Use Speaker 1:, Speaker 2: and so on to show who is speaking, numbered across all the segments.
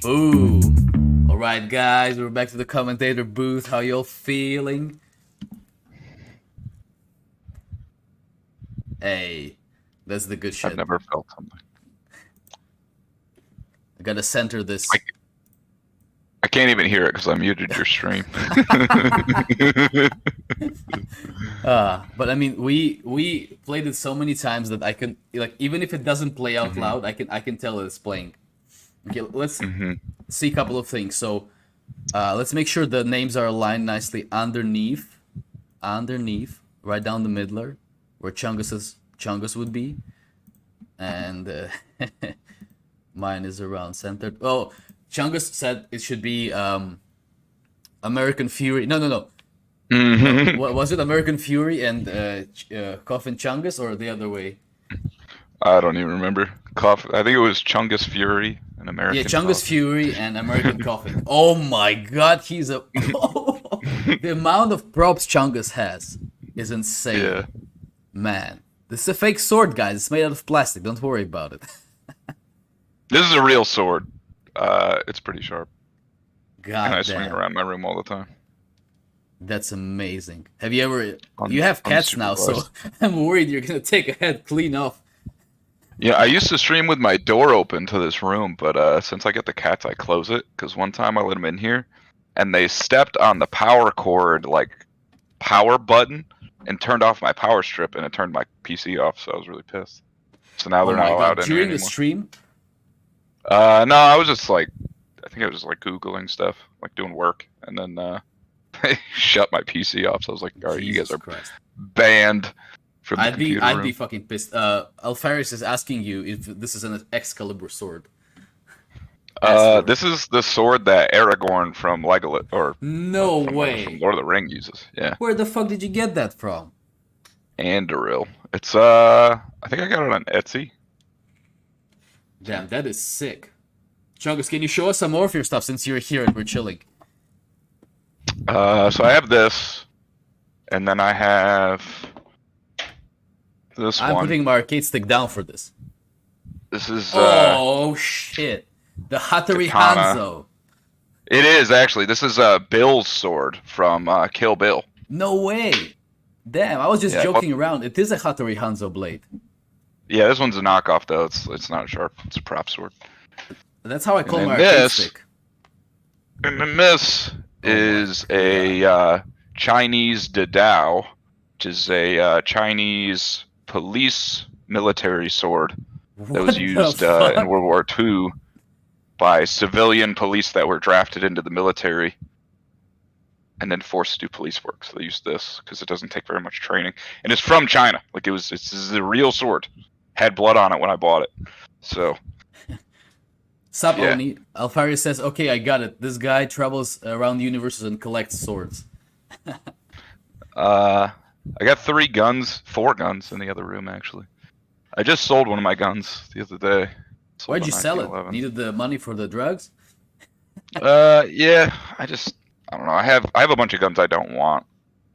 Speaker 1: Boom. Alright, guys, we're back to the commentator booth. How y'all feeling? Hey, that's the good shit.
Speaker 2: I've never felt something.
Speaker 1: I gotta center this.
Speaker 2: I can't even hear it because I muted your stream.
Speaker 1: But I mean, we played it so many times that I can, like, even if it doesn't play out loud, I can tell it's playing. Okay, let's see a couple of things. So, let's make sure the names are aligned nicely underneath, right down the middler, where Chungus would be, and mine is around centered. Oh, Chungus said it should be American Fury. No. What was it? American Fury and Coffin Chungus, or the other way?
Speaker 2: I don't even remember. I think it was Chungus Fury and American.
Speaker 1: Yeah, Chungus
Speaker 2: Coffin.
Speaker 1: Fury and American Coffin. Oh my God, he's a. The amount of props Chungus has is insane.
Speaker 2: Yeah.
Speaker 1: Man, this is a fake sword, guys. It's made out of plastic. Don't worry about it.
Speaker 2: This is a real sword. It's pretty sharp.
Speaker 1: God
Speaker 2: And I
Speaker 1: damn.
Speaker 2: swing it around my room all the time.
Speaker 1: That's amazing. Have you ever? You have cats now, so
Speaker 2: Unsupervised.
Speaker 1: I'm worried you're gonna take a head clean off.
Speaker 2: Yeah, I used to stream with my door open to this room, but since I get the cats, I close it. Because one time I let them in here, and they stepped on the power cord, like, power button, and turned off my power strip, and it turned my PC off, so I was really pissed. So now they're not allowed in here
Speaker 1: During the
Speaker 2: anymore.
Speaker 1: stream?
Speaker 2: No, I was just like, I think I was just like Googling stuff, like doing work, and then they shut my PC off. So I was like, all right, you guys
Speaker 1: Jesus
Speaker 2: are
Speaker 1: Christ.
Speaker 2: banned from the computer
Speaker 1: I'd
Speaker 2: room.
Speaker 1: be fucking pissed. Alfaris is asking you if this is an Excalibur sword.
Speaker 2: This is the sword that Aragorn from Legolas, or
Speaker 1: No
Speaker 2: from
Speaker 1: way.
Speaker 2: Lord of the Ring uses. Yeah,
Speaker 1: Where the fuck did you get that from?
Speaker 2: Anduril. It's I think I got it on Etsy.
Speaker 1: Damn, that is sick. Chungus, can you show us some more of your stuff since you're here and we're chilling?
Speaker 2: So I have this, and then I have this
Speaker 1: I'm
Speaker 2: one.
Speaker 1: putting my arcade stick down for this.
Speaker 2: This is
Speaker 1: Oh shit. The Hattori
Speaker 2: Katana.
Speaker 1: Hanzo.
Speaker 2: It is actually. This is Bill's sword from Kill Bill.
Speaker 1: No way. Damn, I was just
Speaker 2: Yeah,
Speaker 1: joking around. It is a Hattori Hanzo blade.
Speaker 2: Yeah, this one's a knockoff though. It's not sharp. It's a prop sword.
Speaker 1: That's how I call
Speaker 2: then
Speaker 1: my arcade
Speaker 2: this-
Speaker 1: stick.
Speaker 2: And then this is a Chinese Dadao, which is a Chinese police military sword that was used in World War II by civilian police that were drafted into the military and then forced to do police work. So they used this because it doesn't take very much training, and it's from China. Like it's a real sword. Had blood on it when I bought it. So
Speaker 1: Sup,
Speaker 2: Yeah.
Speaker 1: Oni. Alfarius says, okay, I got it. This guy travels around universes and collects swords.
Speaker 2: I got 4 guns in the other room actually. I just sold one of my guns the other day. Sold
Speaker 1: Why'd
Speaker 2: a
Speaker 1: you sell it?
Speaker 2: 1911.
Speaker 1: Needed the money for the drugs?
Speaker 2: Yeah, I don't know. I have a bunch of guns I don't want.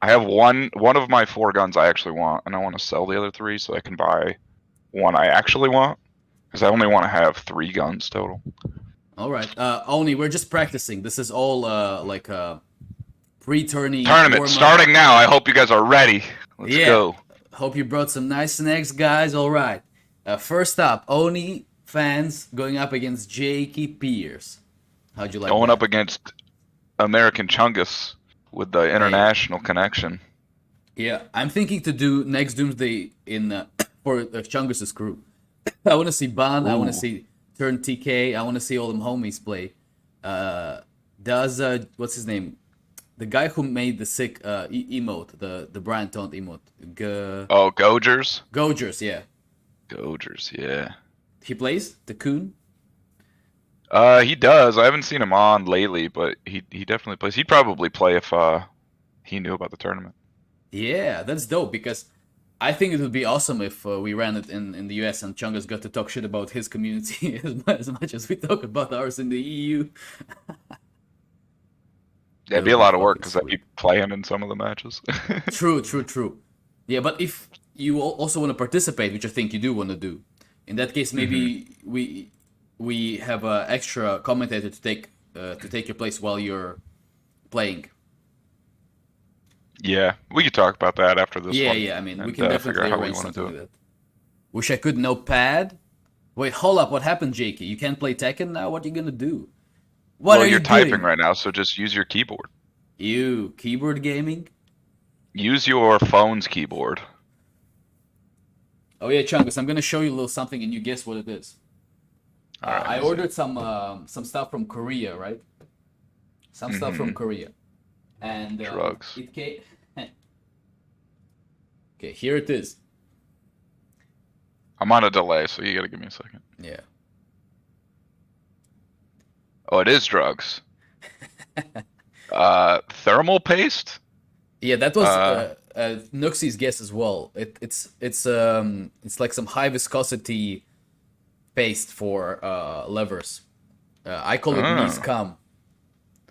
Speaker 2: I have one of my 4 guns I actually want, and I want to sell the other 3 so I can buy one I actually want. Because I only want to have 3 guns total.
Speaker 1: Alright. Oni, we're just practicing. This is all like pre-tourney
Speaker 2: Tournament
Speaker 1: warm-up.
Speaker 2: starting now. I hope you guys are ready. Let's go.
Speaker 1: Hope you brought some nice snacks, guys. Alright. First up, Oni fans going up against Jakey Pierce. How'd you like
Speaker 2: Going
Speaker 1: that?
Speaker 2: up against American Chungus with the international connection.
Speaker 1: Yeah, I'm thinking to do next Doomsday in for Chungus's crew. I want to see Ban. I want to see Turn TK. I want to see all them homies play. Does what's his name? The guy who made the sick emote, the Brian Taunt emote.
Speaker 2: Oh, Gogers?
Speaker 1: Gogers, yeah.
Speaker 2: Gogers, yeah.
Speaker 1: He plays the Coon.
Speaker 2: He does. I haven't seen him on lately, but he definitely plays. He'd probably play if he knew about the tournament.
Speaker 1: Yeah, that's dope because I think it would be awesome if we ran it in the US and Chungus got to talk shit about his community as much as we talk about ours in the EU.
Speaker 2: Yeah, it'd be a lot of work because I'd be playing in some of the matches.
Speaker 1: True. Yeah, but if you also want to participate, which I think you do want to do, in that case, maybe we have an extra commentator to take your place while you're playing.
Speaker 2: Yeah, we could talk about that after this
Speaker 1: Yeah,
Speaker 2: one
Speaker 1: yeah. I mean, we
Speaker 2: and
Speaker 1: can
Speaker 2: figure out
Speaker 1: definitely
Speaker 2: how we
Speaker 1: arrange
Speaker 2: want to
Speaker 1: something
Speaker 2: do
Speaker 1: like
Speaker 2: it.
Speaker 1: that. Wish I could notepad. Wait, hold up. What happened, Jakey? You can't play Tekken now? What are you gonna do? What
Speaker 2: Well,
Speaker 1: are you
Speaker 2: you're typing
Speaker 1: doing?
Speaker 2: right now, so just use your keyboard.
Speaker 1: You keyboard gaming?
Speaker 2: Use your phone's keyboard.
Speaker 1: Oh yeah, Chungus. I'm gonna show you a little something, and you guess what it is.
Speaker 2: All right, let
Speaker 1: I
Speaker 2: me see.
Speaker 1: ordered some stuff from Korea, right? Some stuff from
Speaker 2: Mm-hmm.
Speaker 1: Korea, and
Speaker 2: Drugs.
Speaker 1: it came. Okay, here it is.
Speaker 2: I'm on a delay, so you gotta give me a second.
Speaker 1: Yeah.
Speaker 2: Oh, it is drugs. Thermal paste?
Speaker 1: Yeah, that was
Speaker 2: Uh,
Speaker 1: Nuxie's guess as well. It's like some high viscosity paste for levers. I call it knees
Speaker 2: oh.
Speaker 1: cum.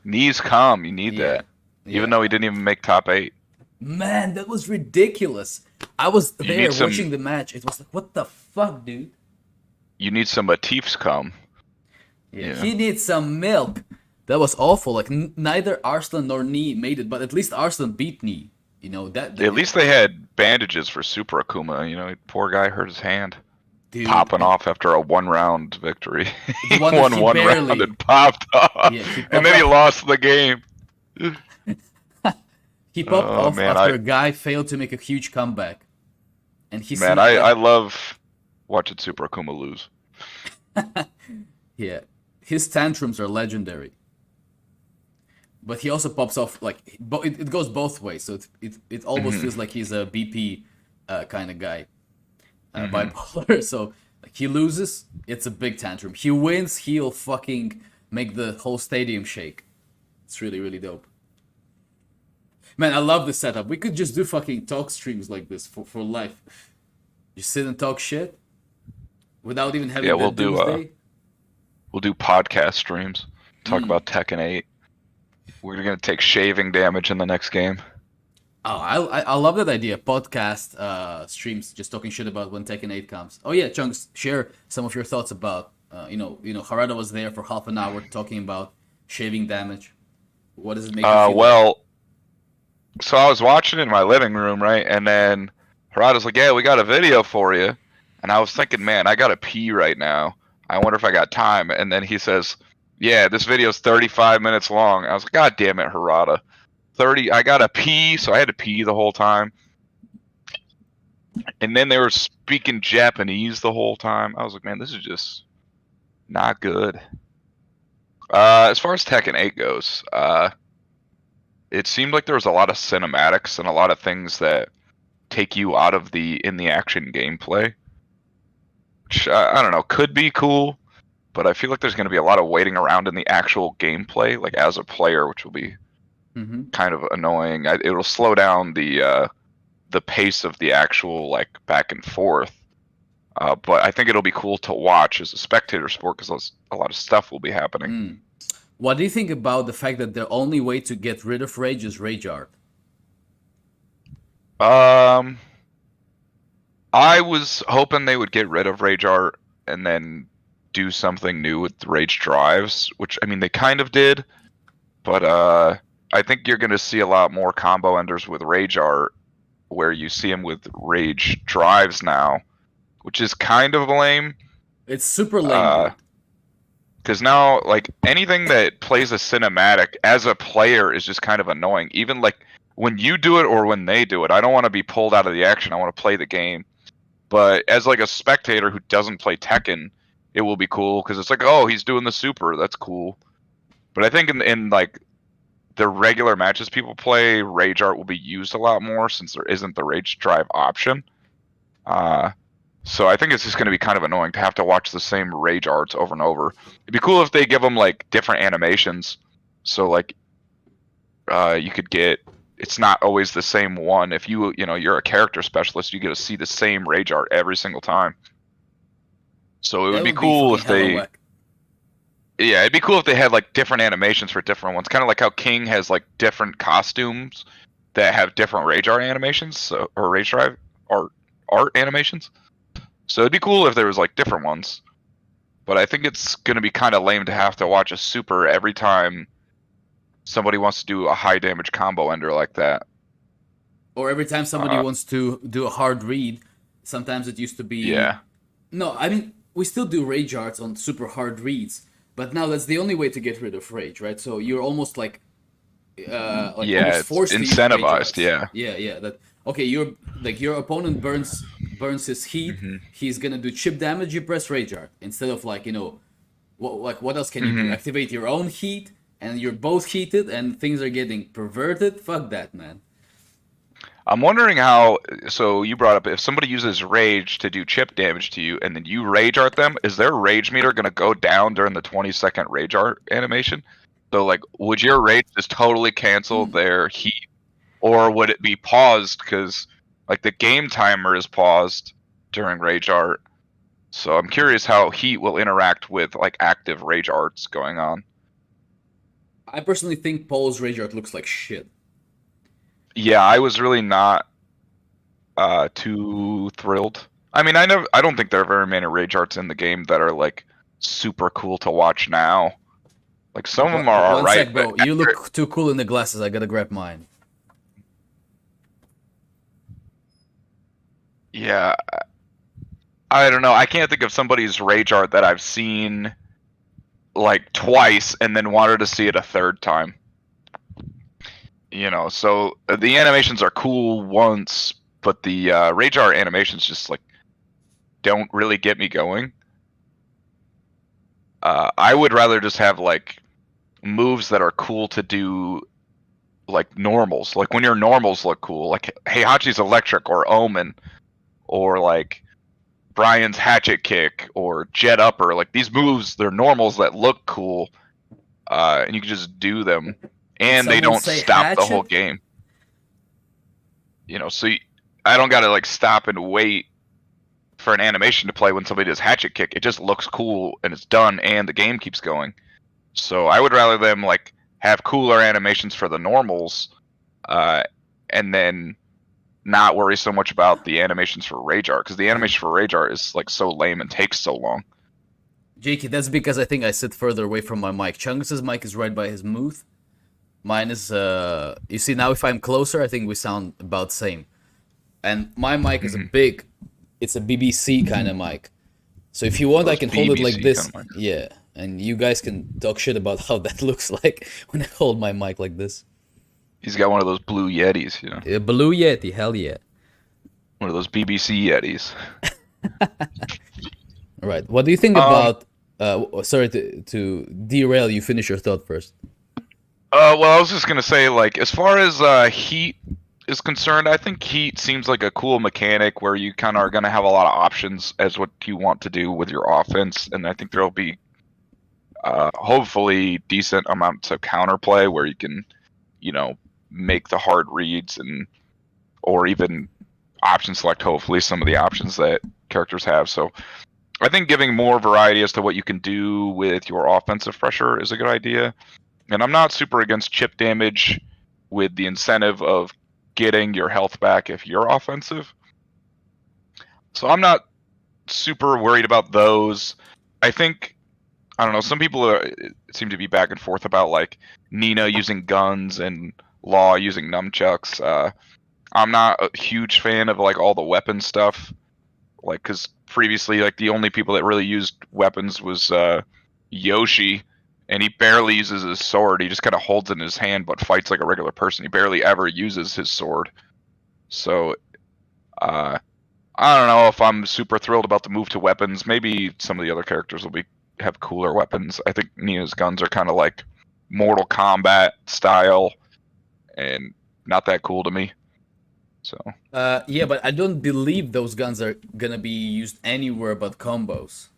Speaker 2: Knees calm, you need
Speaker 1: Yeah,
Speaker 2: that. Even
Speaker 1: yeah.
Speaker 2: though he didn't even make top 8.
Speaker 1: Man, that was ridiculous. I was
Speaker 2: You
Speaker 1: there
Speaker 2: need some
Speaker 1: watching the match. It was like, what the fuck, dude?
Speaker 2: you need some Matif's cum.
Speaker 1: Yeah,
Speaker 2: Yeah.
Speaker 1: he needs some milk. That was awful. Like neither Arslan nor Nee made it, but at least Arslan beat Nee. You know that,
Speaker 2: At least they had bandages for Super Akuma, poor guy hurt his hand.
Speaker 1: dude.
Speaker 2: Popping off after a 1 round victory.
Speaker 1: The
Speaker 2: He
Speaker 1: one that
Speaker 2: won
Speaker 1: he
Speaker 2: 1 round
Speaker 1: barely.
Speaker 2: and popped off.
Speaker 1: Yeah, he
Speaker 2: And
Speaker 1: popped
Speaker 2: then he
Speaker 1: off.
Speaker 2: lost the game.
Speaker 1: He popped
Speaker 2: Oh
Speaker 1: off
Speaker 2: man,
Speaker 1: after a guy failed to make a huge comeback, and
Speaker 2: I love watching Super Akuma lose.
Speaker 1: yeah, his tantrums are legendary. But he also pops off like it goes both ways. So it almost
Speaker 2: Hmm.
Speaker 1: feels like he's a BP kind of guy,
Speaker 2: Hmm.
Speaker 1: bipolar. So like, he loses, it's a big tantrum. He wins, he'll fucking make the whole stadium shake. It's really really dope. Man, I love this setup. We could just do fucking talk streams like this for life. Just sit and talk shit without even
Speaker 2: Yeah,
Speaker 1: having that doomsday.
Speaker 2: we'll do podcast streams. Talk
Speaker 1: Mm.
Speaker 2: about Tekken 8. We're gonna take shaving damage in the next game.
Speaker 1: Oh, I love that idea. Podcast streams, just talking shit about when Tekken 8 comes. Oh yeah, Chunks, share some of your thoughts about Harada was there for half an hour talking about shaving damage. What does it make you feel like?
Speaker 2: Well, so I was watching it in my living room, right? And then Harada's like, "Yeah, we got a video for you." And I was thinking, "Man, I gotta pee right now. I wonder if I got time." And then he says, "Yeah, this video's 35 minutes long." I was like, "God damn it, Harada. 30, I gotta pee." So I had to pee the whole time. And then they were speaking Japanese the whole time. I was like, "Man, this is just not good." As far as Tekken 8 goes, it seemed like there was a lot of cinematics and a lot of things that take you out of the in the action gameplay, which I don't know, could be cool, but I feel like there's going to be a lot of waiting around in the actual gameplay, like as a player, which will be
Speaker 1: Mm-hmm.
Speaker 2: kind of annoying. It'll slow down the pace of the actual like back and forth. But I think it'll be cool to watch as a spectator sport because a lot of stuff will be happening.
Speaker 1: Mm. What do you think about the fact that the only way to get rid of rage is rage art?
Speaker 2: Um, I was hoping they would get rid of Rage Art and then do something new with the Rage Drives, which I mean they kind of did, but I think you're going to see a lot more combo enders with Rage Art where you see them with Rage Drives now, which is kind of lame.
Speaker 1: It's super lame, dude.
Speaker 2: Because now, like anything that plays a cinematic as a player is just kind of annoying. Even like when you do it or when they do it, I don't want to be pulled out of the action. I want to play the game. But as like a spectator who doesn't play Tekken, it will be cool because it's like, oh, he's doing the super. That's cool. But I think in like the regular matches people play, Rage Art will be used a lot more since there isn't the Rage Drive option. Uh, so I think it's just going to be kind of annoying to have to watch the same Rage Arts over and over. It'd be cool if they give them like different animations. So like you could get it's not always the same one. If you're a character specialist, you get to see the same rage art every single time. So it would
Speaker 1: That
Speaker 2: be
Speaker 1: would be
Speaker 2: cool
Speaker 1: fucking
Speaker 2: if
Speaker 1: hella
Speaker 2: they
Speaker 1: whack.
Speaker 2: yeah, it'd be cool if they had like different animations for different ones. Kind of like how King has like different costumes that have different rage art animations, or rage drive art animations. So it'd be cool if there was like different ones. but I think it's gonna be kind of lame to have to watch a super every time somebody wants to do a high damage combo ender like that.
Speaker 1: Or every time somebody
Speaker 2: Uh,
Speaker 1: wants to do a hard read, sometimes it used to be.
Speaker 2: yeah.
Speaker 1: No, I mean, we still do rage arts on super hard reads, but now that's the only way to get rid of rage, right? So you're almost like
Speaker 2: Yeah,
Speaker 1: almost
Speaker 2: it's
Speaker 1: forced to use rage
Speaker 2: incentivized.
Speaker 1: arts.
Speaker 2: Yeah.
Speaker 1: Yeah. That okay, your opponent burns his heat,
Speaker 2: Hmm.
Speaker 1: he's gonna do chip damage, you press rage art. Instead of what else can you do?
Speaker 2: Hmm.
Speaker 1: Activate your own heat, and you're both heated, and things are getting perverted. Fuck that, man.
Speaker 2: I'm wondering how. So you brought up if somebody uses rage to do chip damage to you, and then you rage art them, is their rage meter gonna go down during the 20-second rage art animation? So like, would your rage just totally cancel their heat, or would it be paused because like the game timer is paused during rage art? So I'm curious how heat will interact with like active rage arts going on.
Speaker 1: I personally think Paul's rage art looks like shit.
Speaker 2: Yeah, I was really not too thrilled. I mean, I don't think there are very many rage arts in the game that are like super cool to watch now. Like some of them are all
Speaker 1: One
Speaker 2: right,
Speaker 1: sec,
Speaker 2: but
Speaker 1: bro. You look too cool in the glasses. I gotta grab mine.
Speaker 2: yeah, I don't know. I can't think of somebody's rage art that I've seen like twice and then wanted to see it a third time. So the animations are cool once, but the rage art animations just like don't really get me going. I would rather just have like moves that are cool to do like normals. Like when your normals look cool, like Heihachi's electric or Omen or like Brian's hatchet kick or jet upper. Like these moves, they're normals that look cool, and you can just do them,
Speaker 1: Did
Speaker 2: and they
Speaker 1: someone
Speaker 2: don't
Speaker 1: say
Speaker 2: stop the whole
Speaker 1: hatchet?
Speaker 2: game. So I don't gotta like stop and wait for an animation to play when somebody does hatchet kick. It just looks cool and it's done, and the game keeps going. So I would rather them like have cooler animations for the normals, uh, and then not worry so much about the animations for Rage Art, because the animation for Rage Art is like so lame and takes so long.
Speaker 1: Jakey, that's because I think I sit further away from my mic. Chungus' mic is right by his mouth. Mine is you see now if I'm closer, I think we sound about same. And my mic is a
Speaker 2: Mhm.
Speaker 1: big it's a BBC kind of mic. So if you want I
Speaker 2: Those
Speaker 1: can hold it like
Speaker 2: BBC
Speaker 1: this.
Speaker 2: kind of mics.
Speaker 1: Yeah. And you guys can talk shit about how that looks like when I hold my mic like this.
Speaker 2: He's got one of those blue Yetis,
Speaker 1: Blue Yeti, hell yeah.
Speaker 2: one of those BBC Yetis.
Speaker 1: All right. What do you think
Speaker 2: Um.
Speaker 1: about sorry to derail you, finish your thought first.
Speaker 2: Well, I was just gonna say, like, as far as Heat is concerned, I think Heat seems like a cool mechanic where you kind of are gonna have a lot of options as what you want to do with your offense, and I think there'll be hopefully decent amounts of counterplay where you can, make the hard reads or even option select. Hopefully, some of the options that characters have. So I think giving more variety as to what you can do with your offensive pressure is a good idea. And I'm not super against chip damage with the incentive of getting your health back if you're offensive. So I'm not super worried about those. I think, I don't know, some people seem to be back and forth about like Nina using guns and Law using nunchucks. I'm not a huge fan of like all the weapon stuff, like because previously like the only people that really used weapons was Yoshi, and he barely uses his sword. He just kind of holds it in his hand, but fights like a regular person. He barely ever uses his sword. So I don't know if I'm super thrilled about the move to weapons. Maybe some of the other characters will have cooler weapons. I think Nina's guns are kind of like Mortal Kombat style, and not that cool to me. So
Speaker 1: Yeah, but I don't believe those guns are gonna be used anywhere but combos.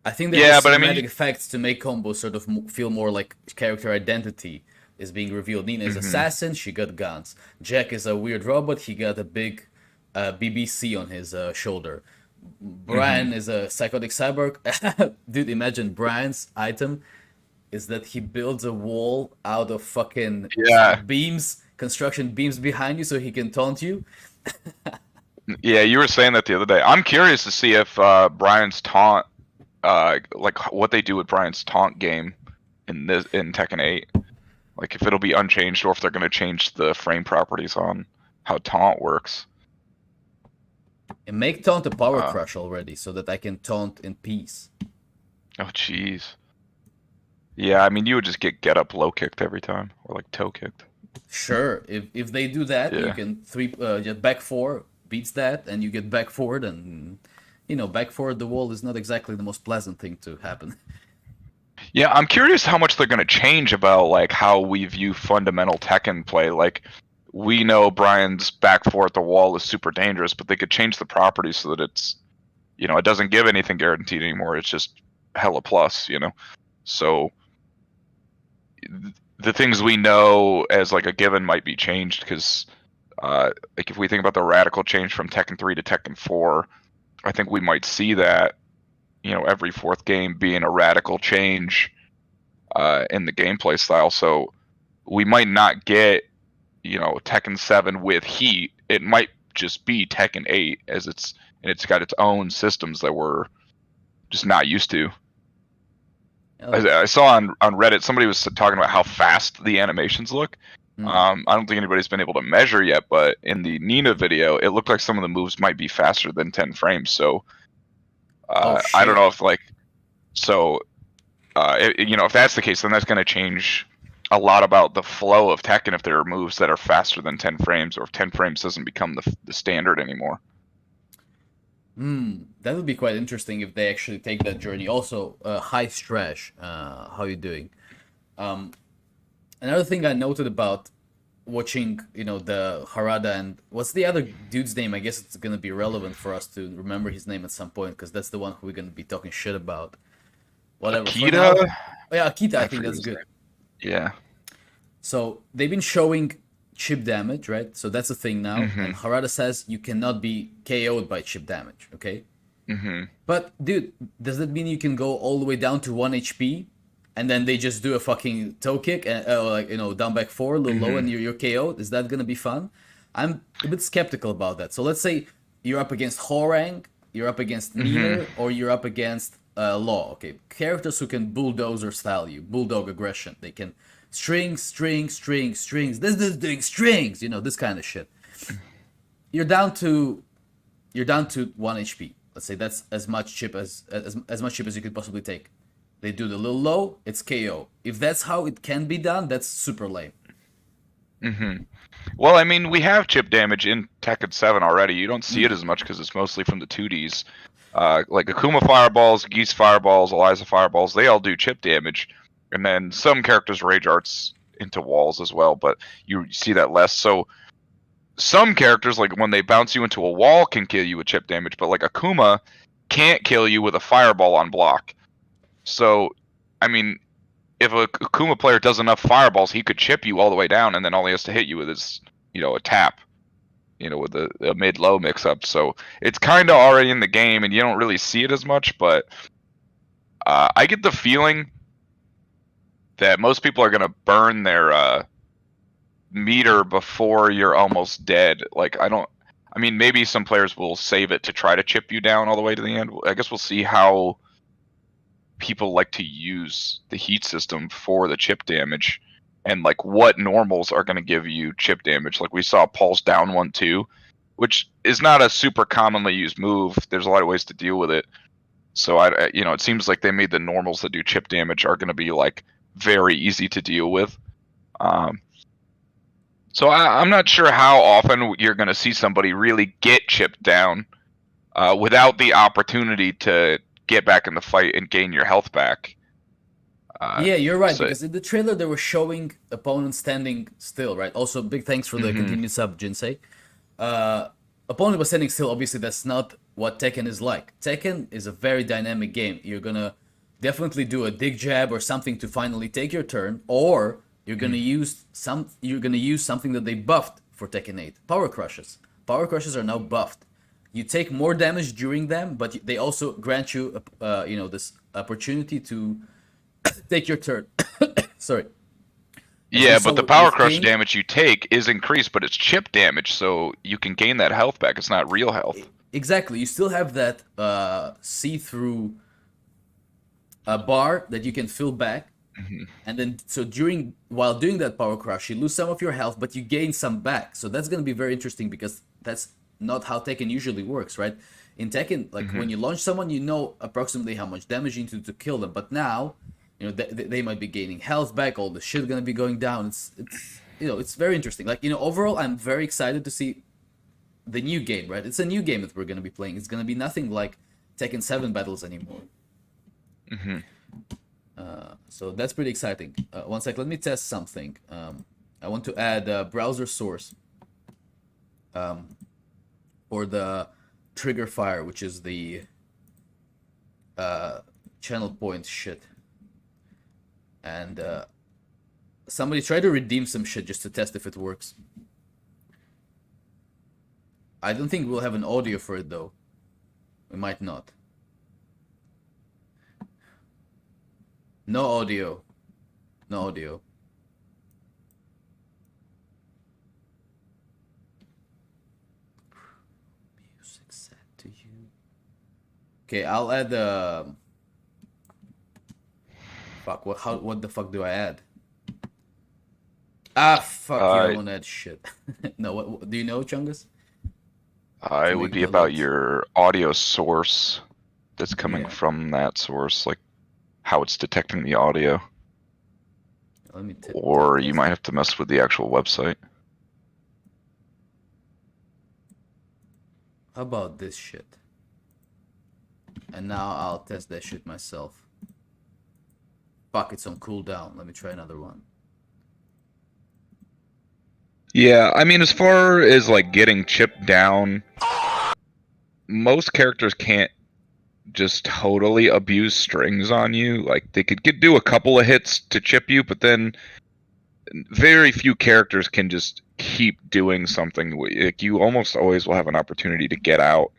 Speaker 1: I think they're
Speaker 2: yeah,
Speaker 1: just
Speaker 2: but I mean,
Speaker 1: cinematic effects to make combos sort of feel more like character identity is being revealed. Nina is assassin, she got guns. Jack is a weird robot, he got a big BBC on his shoulder. Brian is a psychotic cyborg. Dude, imagine Brian's item is that he builds a wall out of fucking
Speaker 2: yeah,
Speaker 1: beams, construction beams behind you so he can taunt you.
Speaker 2: yeah, you were saying that the other day. I'm curious to see if Brian's taunt like what they do with Brian's taunt game in Tekken 8. Like if it'll be unchanged or if they're going to change the frame properties on how taunt works.
Speaker 1: And make taunt a power crush already, so that I can taunt in peace.
Speaker 2: Oh jeez. Yeah, I mean you would just get up low kicked every time, or like toe kicked.
Speaker 1: Sure, if they do that, you
Speaker 2: Yeah.
Speaker 1: can just back four beats that, and you get back forward, and back forward the wall is not exactly the most pleasant thing to happen.
Speaker 2: Yeah, I'm curious how much they're going to change about like how we view fundamental Tekken play. Like we know Brian's back four at the wall is super dangerous, but they could change the properties so that it's, it doesn't give anything guaranteed anymore. It's just hella plus, So the things we know as like a given might be changed because, like if we think about the radical change from Tekken 3 to Tekken 4, I think we might see that, every fourth game being a radical change in the gameplay style. So we might not get, Tekken 7 with heat. It might just be Tekken 8 and it's got its own systems that we're just not used to. I saw on Reddit somebody was talking about how fast the animations look. I don't think anybody's been able to measure yet, but in the Nina video, it looked like some of the moves might be faster than 10 frames. So I don't know if if that's the case, then that's going to change a lot about the flow of Tekken if there are moves that are faster than 10 frames, or if 10 frames doesn't become the standard anymore.
Speaker 1: That would be quite interesting if they actually take that journey. Also, hi Strash, how you doing? Another thing I noted about watching, the Harada and what's the other dude's name? I guess it's gonna be relevant for us to remember his name at some point because that's the one who we're gonna be talking shit about. Whatever.
Speaker 2: Akita?
Speaker 1: Yeah, Akita. I think that's good.
Speaker 2: Yeah.
Speaker 1: So they've been showing chip damage, right? So that's a thing now. And Harada says you cannot be KO'd by chip damage, okay? But dude, does that mean you can go all the way down to 1 HP and then they just do a fucking toe kick and down back four, a little low, and you're KO'd? Is that gonna be fun? I'm a bit skeptical about that. So let's say you're up against Horang, you're up against Nina, or you're up against Law. Okay, characters who can bulldozer style you, bulldog aggression. They can strings. This is doing strings. This kind of shit. You're down to 1 HP. Let's say that's as much chip as much chip as you could possibly take. They do the little low, it's KO. If that's how it can be done, that's super lame.
Speaker 2: Well, I mean, we have chip damage in Tekken 7 already. You don't see it as much because it's mostly from the 2Ds. Like Akuma fireballs, Geese fireballs, Eliza fireballs, they all do chip damage. And then some characters rage arts into walls as well, but you see that less. So some characters, like when they bounce you into a wall, can kill you with chip damage, but like Akuma can't kill you with a fireball on block. So, I mean, if a Akuma player does enough fireballs, he could chip you all the way down, and then all he has to hit you with is, a tap, with a mid-low mix-up. So it's kind of already in the game, and you don't really see it as much, but I get the feeling that most people are going to burn their meter before you're almost dead. Like, maybe some players will save it to try to chip you down all the way to the end. I guess we'll see how people like to use the heat system for the chip damage, and like what normals are going to give you chip damage. Like we saw Pulse down 1-2, which is not a super commonly used move. There's a lot of ways to deal with it. So it seems like they made the normals that do chip damage are going to be like very easy to deal with. So I'm not sure how often you're going to see somebody really get chipped down without the opportunity to get back in the fight and gain your health back.
Speaker 1: Yeah, you're right, because in the trailer they were showing opponents standing still, right? Also, big thanks for the continued sub, Jinsei. Opponent was standing still. Obviously, that's not what Tekken is like. Tekken is a very dynamic game. You're gonna definitely do a dig jab or something to finally take your turn, or you're gonna use something that they buffed for Tekken 8. Power crushes. Power crushes are now buffed. You take more damage during them, but they also grant you, this opportunity to take your turn. Sorry.
Speaker 2: Yeah, but the power crush damage you take is increased, but it's chip damage, so you can gain that health back. It's not real health.
Speaker 1: Exactly. You still have that see-through a bar that you can fill back,
Speaker 2: Mm-hmm.
Speaker 1: and then so while doing that power crush, you lose some of your health, but you gain some back. So that's gonna be very interesting because that's not how Tekken usually works, right? In Tekken, like
Speaker 2: Mm-hmm.
Speaker 1: when you launch someone, you know approximately how much damage you need to kill them. But now, they might be gaining health back. All the shit gonna be going down. It's it's very interesting. Like overall, I'm very excited to see the new game. Right? It's a new game that we're gonna be playing. It's gonna be nothing like Tekken 7 battles anymore.
Speaker 2: Mm-hmm.
Speaker 1: So that's pretty exciting. One sec, let me test something. I want to add a browser source for the trigger fire, which is the channel point shit. And somebody try to redeem some shit just to test if it works. I don't think we'll have an audio for it though. We might not. No audio. No audio. Music set to you. Okay, I'll add fuck, what the fuck do I add? Ah, fuck you, I
Speaker 2: Uh,
Speaker 1: want to add shit. No, what do you know, Chungus? To
Speaker 2: it would
Speaker 1: make
Speaker 2: be about
Speaker 1: bullets.
Speaker 2: your audio source that's coming
Speaker 1: Yeah,
Speaker 2: from that source, like how it's detecting the audio.
Speaker 1: let me
Speaker 2: Or you
Speaker 1: test
Speaker 2: might
Speaker 1: it.
Speaker 2: have to mess with the actual website.
Speaker 1: How about this shit? And now I'll test that shit myself. Fuck, it's on cooldown. Let me try another one.
Speaker 2: Yeah, I mean, as far as like getting chipped down, most characters can't just totally abuse strings on you. Like they could do a couple of hits to chip you, but then very few characters can just keep doing something. Like you almost always will have an opportunity to get out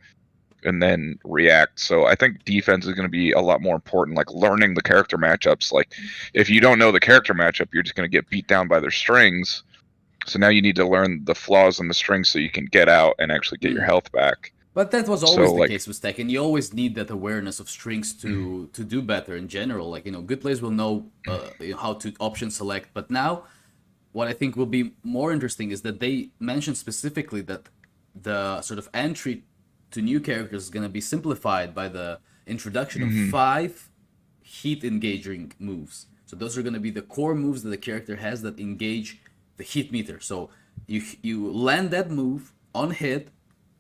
Speaker 2: and then react. So I think defense is going to be a lot more important. Like learning the character matchups. Like if you don't know the character matchup, you're just going to get beat down by their strings. So now you need to learn the flaws in the strings so you can get out and actually get your
Speaker 1: Mm.
Speaker 2: health back.
Speaker 1: But that was
Speaker 2: So
Speaker 1: always the
Speaker 2: like,
Speaker 1: case with Tekken. You always need that awareness of strings to do better in general. Like good players will know, how to option select. But now, what I think will be more interesting is that they mentioned specifically that the sort of entry to new characters is going to be simplified by the introduction of
Speaker 2: mhm,
Speaker 1: 5 heat engaging moves. So those are going to be the core moves that the character has that engage the heat meter. So you land that move on hit,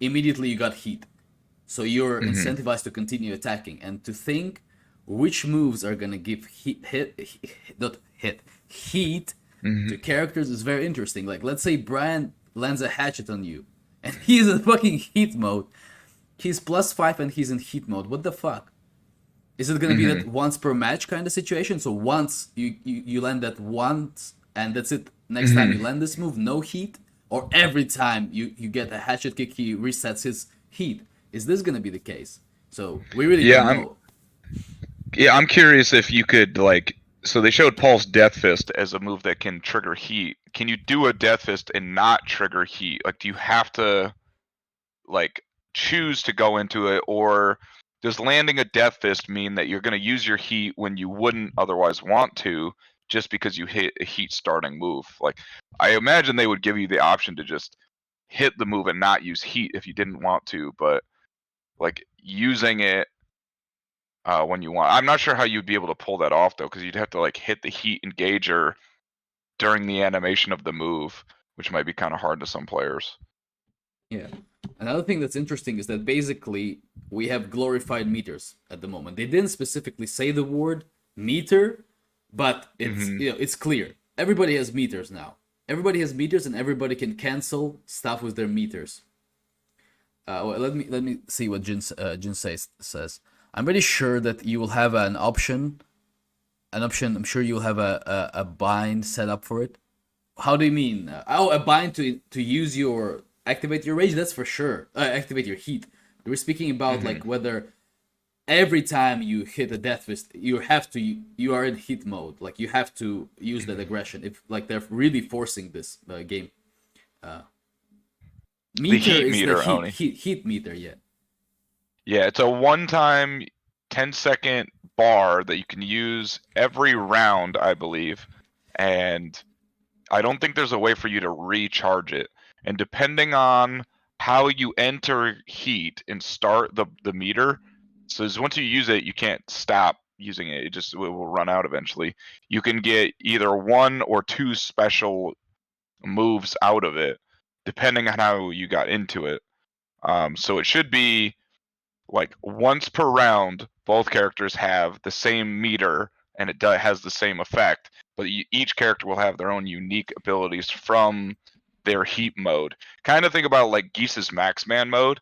Speaker 1: immediately you got heat. So you're
Speaker 2: mhm,
Speaker 1: incentivized to continue attacking and to think which moves are gonna give not hit heat
Speaker 2: mhm,
Speaker 1: to characters is very interesting. Like let's say Brian lands a hatchet on you, and he's in fucking heat mode. He's +5 and he's in heat mode. What the fuck? Is it gonna be that
Speaker 2: mhm,
Speaker 1: once per match kind of situation? So once you land that once and that's it. Next time you
Speaker 2: mhm.
Speaker 1: land this move, no heat, or every time you get a hatchet kick, he resets his heat. Is this gonna be the case? So we really
Speaker 2: Yeah,
Speaker 1: don't
Speaker 2: I'm
Speaker 1: know.
Speaker 2: yeah, I'm curious if you could like. So they showed Paul's Death Fist as a move that can trigger heat. Can you do a Death Fist and not trigger heat? Like, do you have to like choose to go into it, or does landing a Death Fist mean that you're going to use your heat when you wouldn't otherwise want to, just because you hit a heat starting move? Like, I imagine they would give you the option to just hit the move and not use heat if you didn't want to, but like using it when you want. I'm not sure how you'd be able to pull that off though, because you'd have to like hit the heat engager during the animation of the move, which might be kind of hard to some players.
Speaker 1: Yeah. Another thing that's interesting is that basically we have glorified meters at the moment. They didn't specifically say the word meter, but it's
Speaker 2: Hmm.
Speaker 1: it's clear. Everybody has meters now. Everybody has meters, and everybody can cancel stuff with their meters. Well, let me see what Jin says. I'm pretty sure that you will have an option. An option. I'm sure you'll have a bind set up for it. How do you mean? Oh, a bind to use your activate your rage. That's for sure. Activate your heat. We're speaking about
Speaker 2: Hmm.
Speaker 1: like whether every time you hit a death fist, you are in heat mode. Like you have to use that aggression. If like they're really forcing this game.
Speaker 2: The
Speaker 1: Meter
Speaker 2: heat
Speaker 1: is the
Speaker 2: meter, Oni.
Speaker 1: heat meter. Yeah.
Speaker 2: Yeah, it's a one-time. 10-second bar that you can use every round, I believe, and I don't think there's a way for you to recharge it. And depending on how you enter heat and start the meter, so once you use it, you can't stop using it. It will run out eventually. You can get either 1 or 2 special moves out of it, depending on how you got into it. So it should be like once per round, both characters have the same meter and it has the same effect, but each character will have their own unique abilities from their heat mode. Kind of think about like Geese's Max Man mode,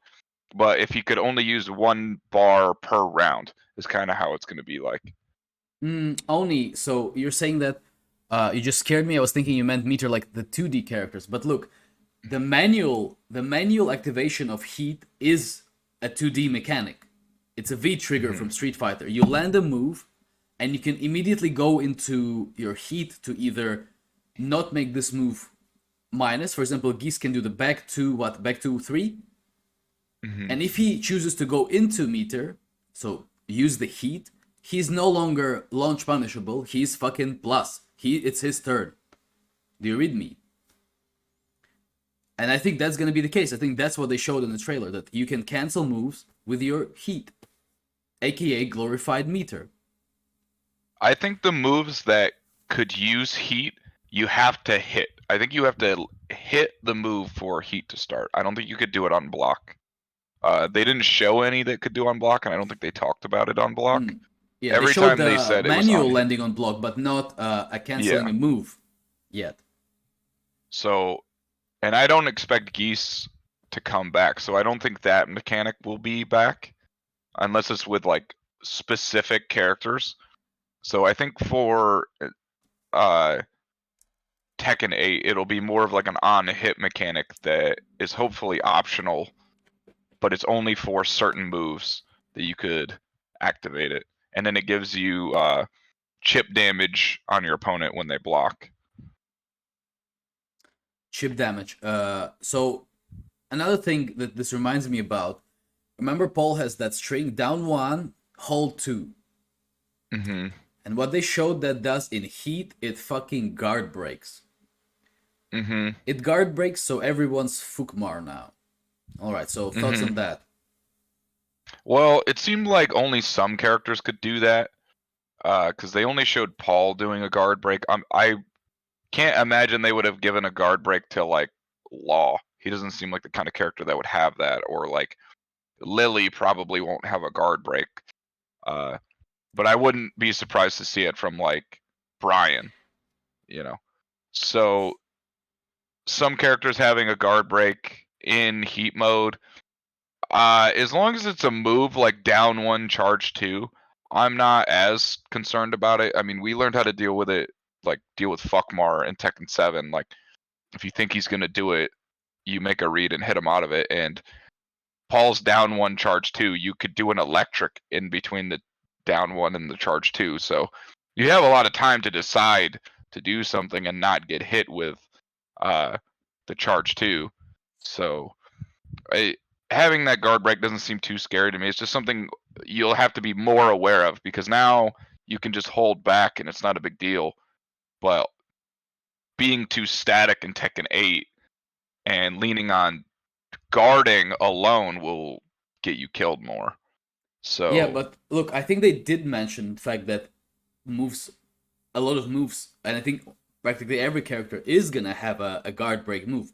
Speaker 2: but if he could only use 1 bar per round, is kind of how it's going to be like.
Speaker 1: Only so you're saying that you just scared me. I was thinking you meant meter like the 2D characters, but look, the manual activation of heat is a 2D mechanic. It's a V trigger from Street Fighter. You land a move, and you can immediately go into your heat to either not make this move minus. For example, Geese can do the back 2 3, and if he chooses to go into meter, so use the heat, he's no longer launch punishable. He's fucking plus. It's his turn. Do you read me? And I think that's gonna be the case. I think that's what they showed in the trailer, that you can cancel moves with your heat, aka glorified meter.
Speaker 2: I think the moves that could use heat, you have to hit. I think you have to hit the move for heat to start. I don't think you could do it on block. They didn't show any that could do on block, and I don't think they talked about it on block.
Speaker 1: Yeah,
Speaker 2: Every
Speaker 1: they showed
Speaker 2: time
Speaker 1: the
Speaker 2: they said it was
Speaker 1: manual
Speaker 2: on
Speaker 1: landing on block, but not a canceling
Speaker 2: Yeah.
Speaker 1: a move yet.
Speaker 2: So, and I don't expect Geese to come back, so I don't think that mechanic will be back unless it's with like specific characters. So I think for uh Tekken 8, it'll be more of like an on-hit mechanic that is hopefully optional, but it's only for certain moves that you could activate it. And then it gives you chip damage on your opponent when they block.
Speaker 1: Chip damage. So another thing that this reminds me about. Remember, Paul has that string down 1, hold 2.
Speaker 2: Mm-hmm.
Speaker 1: And what they showed that does in heat, it fucking guard breaks.
Speaker 2: Mm-hmm.
Speaker 1: It guard breaks, so everyone's Fukmar now. Alright, so thoughts on that?
Speaker 2: Well, it seemed like only some characters could do that, because they only showed Paul doing a guard break. I can't imagine they would have given a guard break to like Law. He doesn't seem like the kind of character that would have that, or like Lily probably won't have a guard break. But I wouldn't be surprised to see it from like Brian, you know. So some characters having a guard break in heat mode, as long as it's a move like down 1, charge 2, I'm not as concerned about it. I mean, we learned how to deal with it, like deal with Fuckmar in Tekken 7. Like, if you think he's gonna do it, you make a read and hit him out of it. And Paul's down 1, charge 2, you could do an electric in between the down 1 and the charge 2. So you have a lot of time to decide to do something and not get hit with the charge 2. So having that guard break doesn't seem too scary to me. It's just something you'll have to be more aware of, because now you can just hold back and it's not a big deal. But being too static in Tekken 8 and leaning on guarding alone will get you killed more. So
Speaker 1: Yeah, but look, I think they did mention the fact that a lot of moves, and I think practically every character is gonna have a guard break move.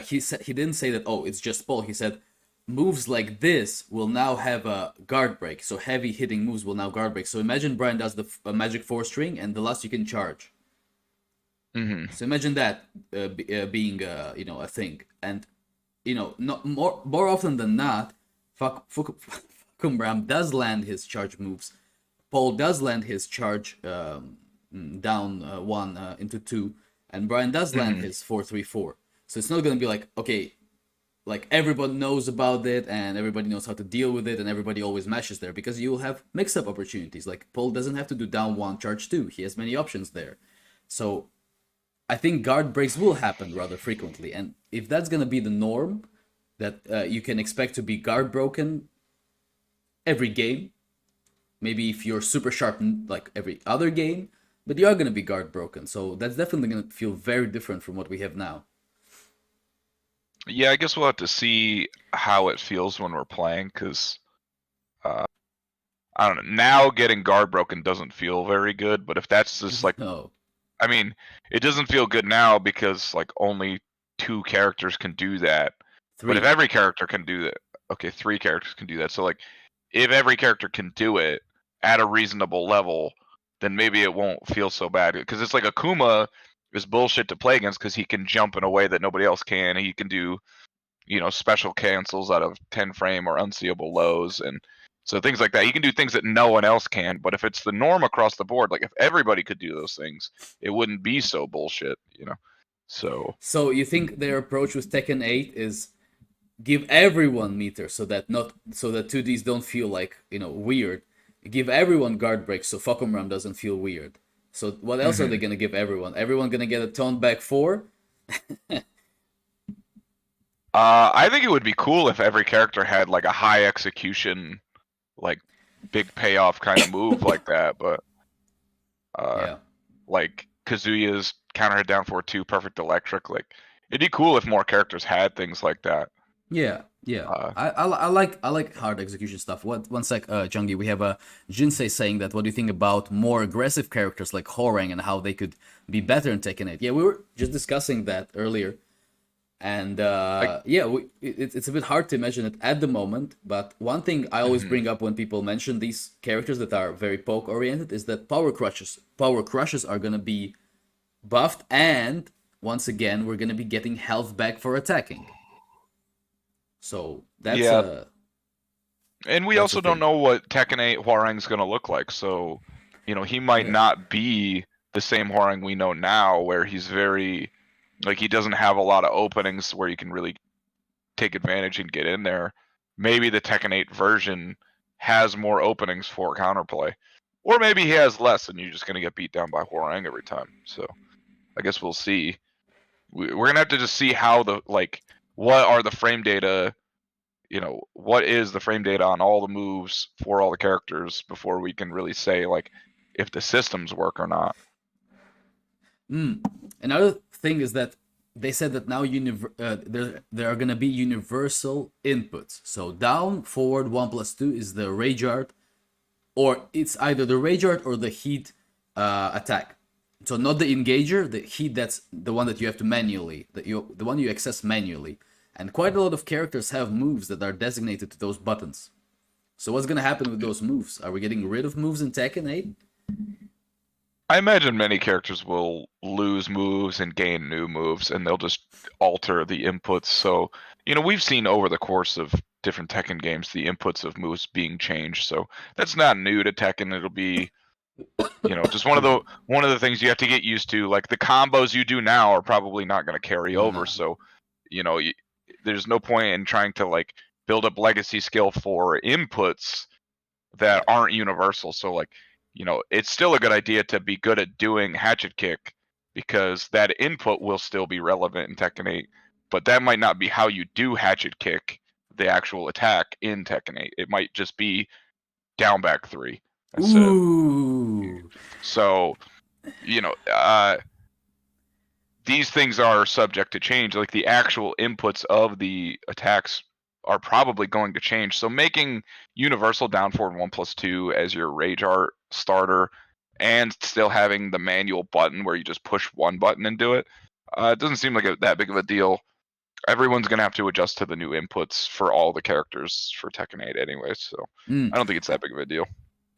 Speaker 1: He didn't say that. Oh, it's just Paul. He said moves like this will now have a guard break. So heavy hitting moves will now guard break. So imagine Brian does the magic 4 string, and the last you can charge.
Speaker 2: Mm-hmm.
Speaker 1: So imagine that being a thing, and not more often than not, Fukumbram does land his charge moves. Paul does land his charge down 1 into 2, and Brian does land his 4-3-4. So it's not gonna be like, okay, like everybody knows about it and everybody knows how to deal with it and everybody always mashes there, because you'll have mix-up opportunities. Like Paul doesn't have to do down 1, charge 2. He has many options there. So I think guard breaks will happen rather frequently, and if that's gonna be the norm, that you can expect to be guard broken every game, maybe if you're super sharp like every other game, but you are gonna be guard broken. So that's definitely gonna feel very different from what we have now.
Speaker 2: Yeah, I guess we'll have to see how it feels when we're playing, because I don't know. Now getting guard broken doesn't feel very good, but if that's just like,
Speaker 1: No,
Speaker 2: I mean, it doesn't feel good now because like only 2 characters can do that. But if
Speaker 1: 3.
Speaker 2: every character can do that, okay, 3 characters can do that. So like, if every character can do it at a reasonable level, then maybe it won't feel so bad. Because it's like Akuma is bullshit to play against because he can jump in a way that nobody else can. He can do, special cancels out of 10 frame or unseeable lows, and so things like that. He can do things that no one else can. But if it's the norm across the board, like if everybody could do those things, it wouldn't be so bullshit. So
Speaker 1: So you think their approach with Tekken 8 is give everyone meter so that 2Ds don't feel like, weird. Give everyone guard breaks so Fuckum Ram doesn't feel weird. So what else are they
Speaker 2: mhm.
Speaker 1: gonna give everyone? Everyone gonna get a toned back 4?
Speaker 2: I think it would be cool if every character had like a high execution, like big payoff kind of move like that. But uh,
Speaker 1: Yeah.
Speaker 2: like Kazuya's counter hit down 4-2, perfect electric. Like it'd be cool if more characters had things like that.
Speaker 1: Yeah, yeah.
Speaker 2: Uh,
Speaker 1: I like hard execution stuff. What one sec, Jungi, we have a Jinsei saying that what do you think about more aggressive characters like Horang and how they could be better in Tekken 8? Yeah, we were just discussing that earlier. And
Speaker 2: like,
Speaker 1: yeah, it's a bit hard to imagine it at the moment. But one thing I always
Speaker 2: mhm.
Speaker 1: bring up when people mention these characters that are very poke oriented is that power crushes are gonna be buffed, and once again we're gonna be getting health back for attacking. So that's
Speaker 2: Yeah,
Speaker 1: a
Speaker 2: and we
Speaker 1: that's a
Speaker 2: also don't
Speaker 1: thing.
Speaker 2: know what Tekken 8 Hwoarang's gonna look like. So, he might
Speaker 1: Yeah.
Speaker 2: not be the same Hwoarang we know now, where he's very like he doesn't have a lot of openings where you can really take advantage and get in there. Maybe the Tekken 8 version has more openings for counterplay, or maybe he has less, and you're just gonna get beat down by Hwoarang every time. So I guess we'll see. We're gonna have to just see how what are the frame data. What is the frame data on all the moves for all the characters before we can really say like if the systems work or not.
Speaker 1: Another thing is that they said that now there are gonna be universal inputs. So down, forward, 1+2 is the rage art, or it's either the rage art or the heat attack. So not the engager, the heat, that's the one that you have to manually, the one you access manually. And quite a lot of characters have moves that are designated to those buttons. So what's gonna happen with those moves? Are we getting rid of moves in Tekken 8?
Speaker 2: I imagine many characters will lose moves and gain new moves, and they'll just alter the inputs. So, we've seen over the course of different Tekken games the inputs of moves being changed. So that's not new to Tekken. It'll be, just
Speaker 1: Excuse me.
Speaker 2: one of the things you have to get used to. Like the combos you do now are probably not going to carry over.
Speaker 1: No.
Speaker 2: So, you know, y there's no point in trying to like build up legacy skill for inputs that
Speaker 1: Yeah.
Speaker 2: aren't universal. So like, it's still a good idea to be good at doing hatchet kick because that input will still be relevant in Tekken 8, but that might not be how you do hatchet kick, the actual attack in Tekken 8. It might just be down back 3 instead.
Speaker 1: Ooh.
Speaker 2: So, you know, uh these things are subject to change. Like the actual inputs of the attacks are probably going to change. So making universal down forward 1+2 as your rage art starter and still having the manual button where you just push one button and do it, it doesn't seem like that big of a deal. Everyone's going to have to adjust to the new inputs for all the characters for Tekken 8 anyway. So
Speaker 1: Mm.
Speaker 2: I don't think it's that big of a deal.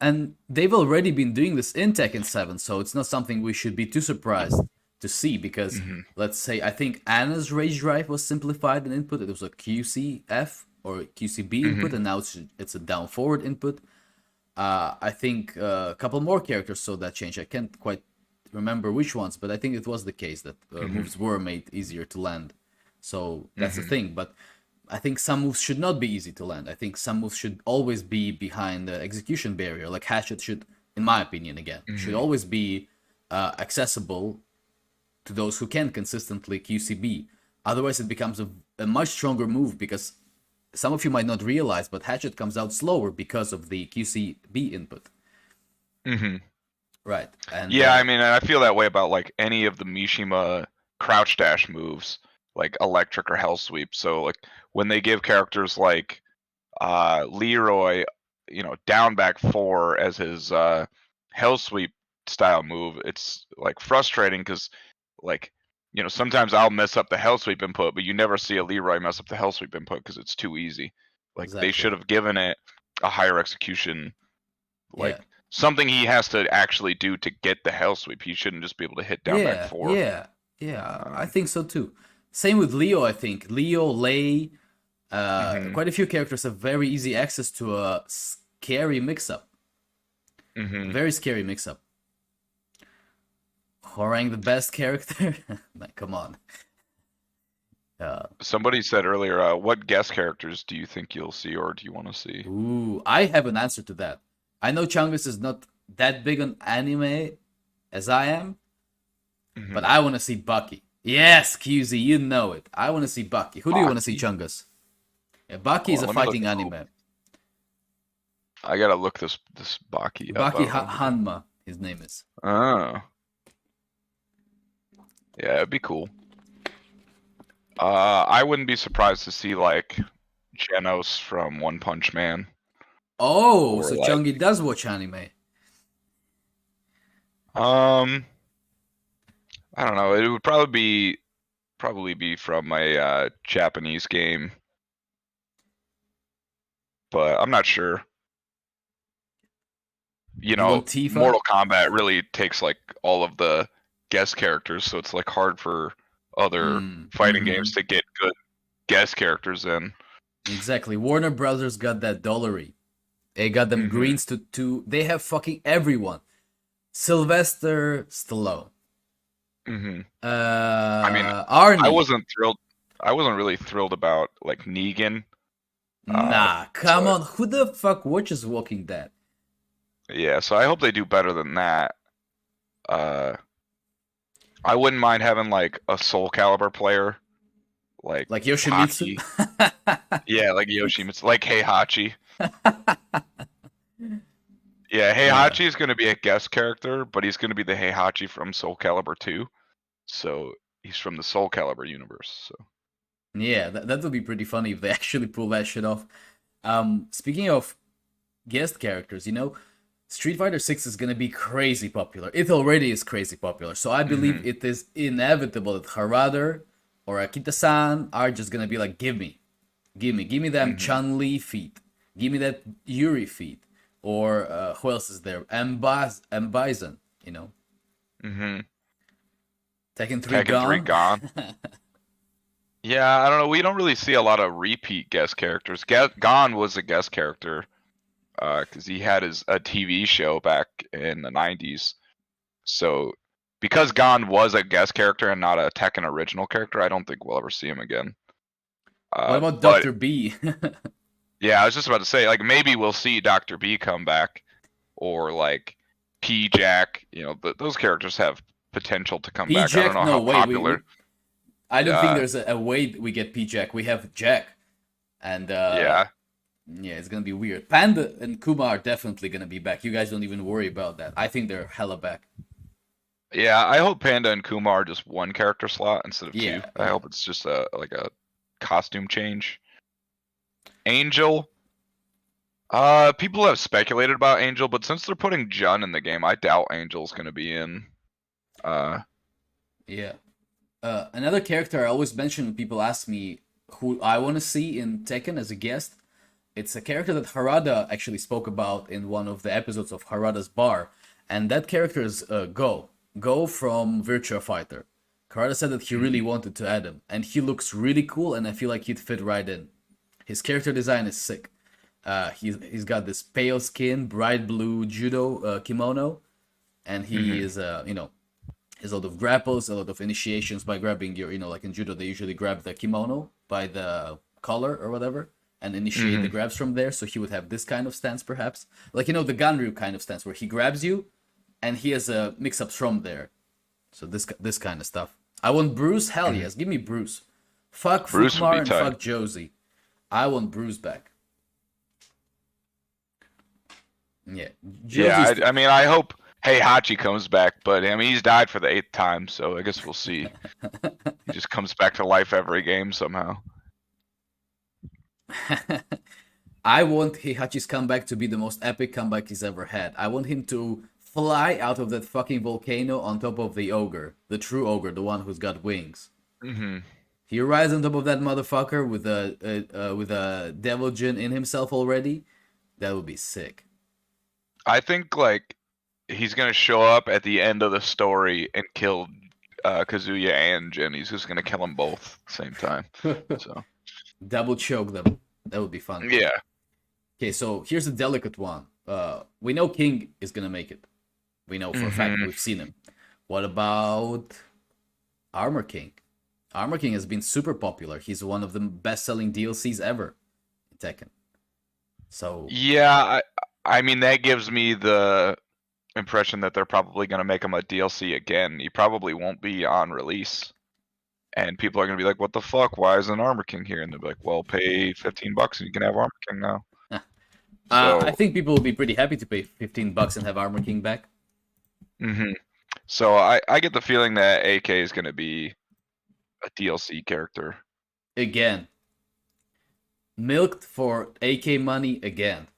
Speaker 1: And they've already been doing this in Tekken 7, so it's not something we should be too surprised to see because,
Speaker 2: Hmm.
Speaker 1: let's say, I think Anna's rage drive was simplified in input. It was a QCF or QCB input,
Speaker 2: Hmm.
Speaker 1: and now it's a down forward input. I think a couple more characters saw that change. I can't quite remember which ones, but I think it was the case that
Speaker 2: Hmm.
Speaker 1: moves were made easier to land. So that's the
Speaker 2: Hmm.
Speaker 1: thing. But I think some moves should not be easy to land. I think some moves should always be behind the execution barrier. Like Hatchet should, in my opinion, again, should
Speaker 2: Hmm.
Speaker 1: always be accessible to those who can consistently QCB. Otherwise, it becomes a much stronger move because some of you might not realize, but Hatchet comes out slower because of the QCB input.
Speaker 2: Hmm.
Speaker 1: Right. And
Speaker 2: Yeah, I mean, and I feel that way about like any of the Mishima crouch dash moves, like electric or hell sweep. So like when they give characters like Leroy, down back 4 as his hell sweep style move, it's like frustrating because like sometimes I'll mess up the hell sweep input, but you never see a Leroy mess up the hell sweep input because it's too easy. Like they should
Speaker 1: exactly.
Speaker 2: have given it a higher execution,
Speaker 1: Yeah.
Speaker 2: like something he has to actually do to get the hell sweep. He shouldn't just be able to hit down back
Speaker 1: Yeah.
Speaker 2: 4.
Speaker 1: Yeah. Yeah. I
Speaker 2: Um,
Speaker 1: think so too. Same with Leo, I think. Leo, Lei,
Speaker 2: hmm.
Speaker 1: quite a few characters have very easy access to a scary mix-up.
Speaker 2: Hmm.
Speaker 1: Very scary mix-up. Horang the best character? Man, come on. Uh,
Speaker 2: Somebody said earlier, what guest characters do you think you'll see, or do you want to see?
Speaker 1: ooh, I have an answer to that. I know Chungus is not that big on anime as I am, but
Speaker 2: Hmm.
Speaker 1: I want to see Bucky. Yes, QZ, you know it. I want to see Bucky. Who do you want to see,
Speaker 2: Baki.
Speaker 1: Chungus? Yeah, Bucky
Speaker 2: Hold
Speaker 1: is
Speaker 2: on,
Speaker 1: a
Speaker 2: let me look.
Speaker 1: fighting
Speaker 2: Oh,
Speaker 1: anime.
Speaker 2: I gotta look this Baki up. I
Speaker 1: Baki
Speaker 2: don't know who.
Speaker 1: Hanma, his name is.
Speaker 2: Oh, yeah, it'd be cool. I wouldn't be surprised to see like Genos from One Punch Man,
Speaker 1: Oh,
Speaker 2: or
Speaker 1: so
Speaker 2: like
Speaker 1: Chungi does watch anime.
Speaker 2: um, I don't know. It would probably be from a Japanese game, but I'm not sure.
Speaker 1: You want Tifa?
Speaker 2: Mortal Kombat really takes like all of the guest characters, so it's like hard for other fighting games
Speaker 1: Mm-hmm.
Speaker 2: to get good guest characters in.
Speaker 1: Exactly. Warner Brothers got that dollary. They got them
Speaker 2: Hmm.
Speaker 1: greens to they have fucking everyone. Sylvester Stallone.
Speaker 2: Hmm. I mean, I
Speaker 1: Arnie.
Speaker 2: wasn't thrilled. I wasn't really thrilled about like Negan.
Speaker 1: Nah, come
Speaker 2: So
Speaker 1: on. Who the fuck watches Walking Dead?
Speaker 2: yeah, so I hope they do better than that. Uh, I wouldn't mind having like a Soul Calibur player, like
Speaker 1: Like Yoshimitsu?
Speaker 2: Taki. Yeah, like Yoshimitsu, like Heihachi. Yeah,
Speaker 1: uh,
Speaker 2: Heihachi is going to be a guest character, but he's going to be the Heihachi from Soul Calibur 2. So he's from the Soul Calibur universe. So.
Speaker 1: yeah, that would be pretty funny if they actually pull that shit off. Speaking of guest characters, Street Fighter 6 is gonna be crazy popular. It already is crazy popular. So I believe
Speaker 2: Hmm.
Speaker 1: it is inevitable that Harada or Akita-san are just gonna be like, give me them
Speaker 2: Hmm.
Speaker 1: Chun-Li feet. Give me that Yuri feet. Or who else is there? M. Bison,
Speaker 2: Hmm.
Speaker 1: Tekken 3
Speaker 2: Tekken 3
Speaker 1: gone.
Speaker 2: gone. Yeah, I don't know. We don't really see a lot of repeat guest characters. Gon was a guest character because he had a TV show back in the 90s. So because Gon was a guest character and not a Tekken original character, I don't think we'll ever see him again.
Speaker 1: What about
Speaker 2: But
Speaker 1: Dr. B?
Speaker 2: yeah, I was just about to say, like maybe we'll see Dr. B come back, or like P Jack. Those characters have potential to come back. I don't
Speaker 1: P-Jack?
Speaker 2: know
Speaker 1: No
Speaker 2: how
Speaker 1: way.
Speaker 2: popular.
Speaker 1: I don't think
Speaker 2: Yeah,
Speaker 1: there's a way we get P-Jack. We have Jack. And
Speaker 2: yeah,
Speaker 1: yeah, it's gonna be weird. Panda and Kuma are definitely gonna be back. You guys don't even worry about that. I think they're hella back.
Speaker 2: yeah. I hope Panda and Kuma are just one character slot instead of two.
Speaker 1: Yeah,
Speaker 2: I
Speaker 1: yeah.
Speaker 2: hope it's just a costume change. Angel. People have speculated about Angel, but since they're putting Jun in the game, I doubt Angel's gonna be in. Uh,
Speaker 1: Yeah. Another character I always mention when people ask me who I want to see in Tekken as a guest. It's a character that Harada actually spoke about in one of the episodes of Harada's Bar, and that character is Go. Go from Virtua Fighter. Harada said that he really
Speaker 2: mhm,
Speaker 1: wanted to add him, and he looks really cool, and I feel like he'd fit right in. His character design is sick. He's got this pale skin, bright blue judo kimono, and he
Speaker 2: mhm,
Speaker 1: is has a lot of grapples, a lot of initiations by grabbing your like in judo they usually grab the kimono by the collar or whatever and initiate the
Speaker 2: mhm,
Speaker 1: grabs from there. So he would have this kind of stance perhaps, like the Ganryu kind of stance where he grabs you, and he has a mix-ups from there. So this kind of stuff. I want Bruce. Hell
Speaker 2: mhm.
Speaker 1: yes, give me Bruce. Fuck
Speaker 2: Bruce would be
Speaker 1: Fukmar and
Speaker 2: tight.
Speaker 1: fuck Josie. I want Bruce back. Yeah,
Speaker 2: Yeah,
Speaker 1: Joji's.
Speaker 2: I mean, I hope Heihachi comes back, but I mean, he's died for the 8th time, so I guess we'll see. He just comes back to life every game somehow.
Speaker 1: I want Heihachi's comeback to be the most epic comeback he's ever had. I want him to fly out of that fucking volcano on top of the ogre, the true ogre, the one who's got wings.
Speaker 2: Hmm.
Speaker 1: He rides on top of that motherfucker with a devil jin in himself already. That would be sick.
Speaker 2: I think like he's gonna show up at the end of the story and kill Kazuya and Jin. He's just gonna kill them both at the same time. So
Speaker 1: Double choke them. That would be fun.
Speaker 2: yeah.
Speaker 1: Okay, so here's a delicate one. We know King is gonna make it. We know for a fact.
Speaker 2: Hmm.
Speaker 1: We've seen him. What about Armor King? Armor King has been super popular. He's one of the best-selling DLCs ever in Tekken. So
Speaker 2: Yeah, I mean that gives me the impression that they're probably gonna make him a DLC again. He probably won't be on release. And people are gonna be like, "What the fuck? Why isn't Armor King here?" And they'll be like, "Well, pay $15 and you can have Armor King now."
Speaker 1: I
Speaker 2: So,
Speaker 1: think people will be pretty happy to pay $15 and have Armor King back.
Speaker 2: hmm so I get the feeling that AK is gonna be a DLC character.
Speaker 1: Again, milked for AK money again.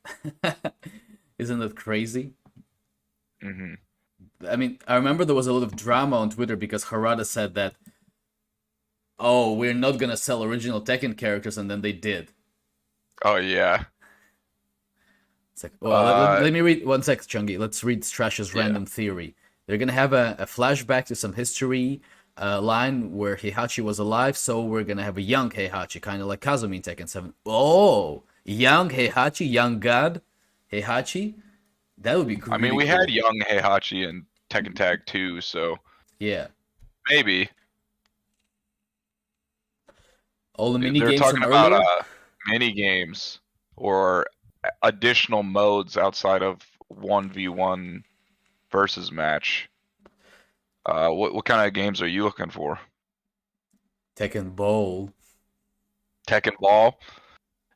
Speaker 1: Isn't that crazy?
Speaker 2: Hmm.
Speaker 1: I mean, I remember there was a lot of drama on Twitter because Harada said that, oh, we're not gonna sell original Tekken characters, and then they did.
Speaker 2: Oh yeah,
Speaker 1: It's like, well,
Speaker 2: uh,
Speaker 1: let me read one sec, Chungi. Let's read Trash's
Speaker 2: yeah.
Speaker 1: random theory. They're gonna have a flashback to some history line where Heihachi was alive, so we're gonna have a young Heihachi, kind of like Kazumi in Tekken 7. Oh, young Heihachi, young god Heihachi? That would be
Speaker 2: I mean,
Speaker 1: really
Speaker 2: we had
Speaker 1: cool.
Speaker 2: young Heihachi in Tekken Tag 2, so
Speaker 1: Yeah.
Speaker 2: maybe
Speaker 1: All the mini
Speaker 2: they're
Speaker 1: games
Speaker 2: talking
Speaker 1: from
Speaker 2: about
Speaker 1: earlier?
Speaker 2: mini games or additional modes outside of 1v1 versus match. What kind of games are you looking for?
Speaker 1: Tekken Bowl.
Speaker 2: Tekken Ball?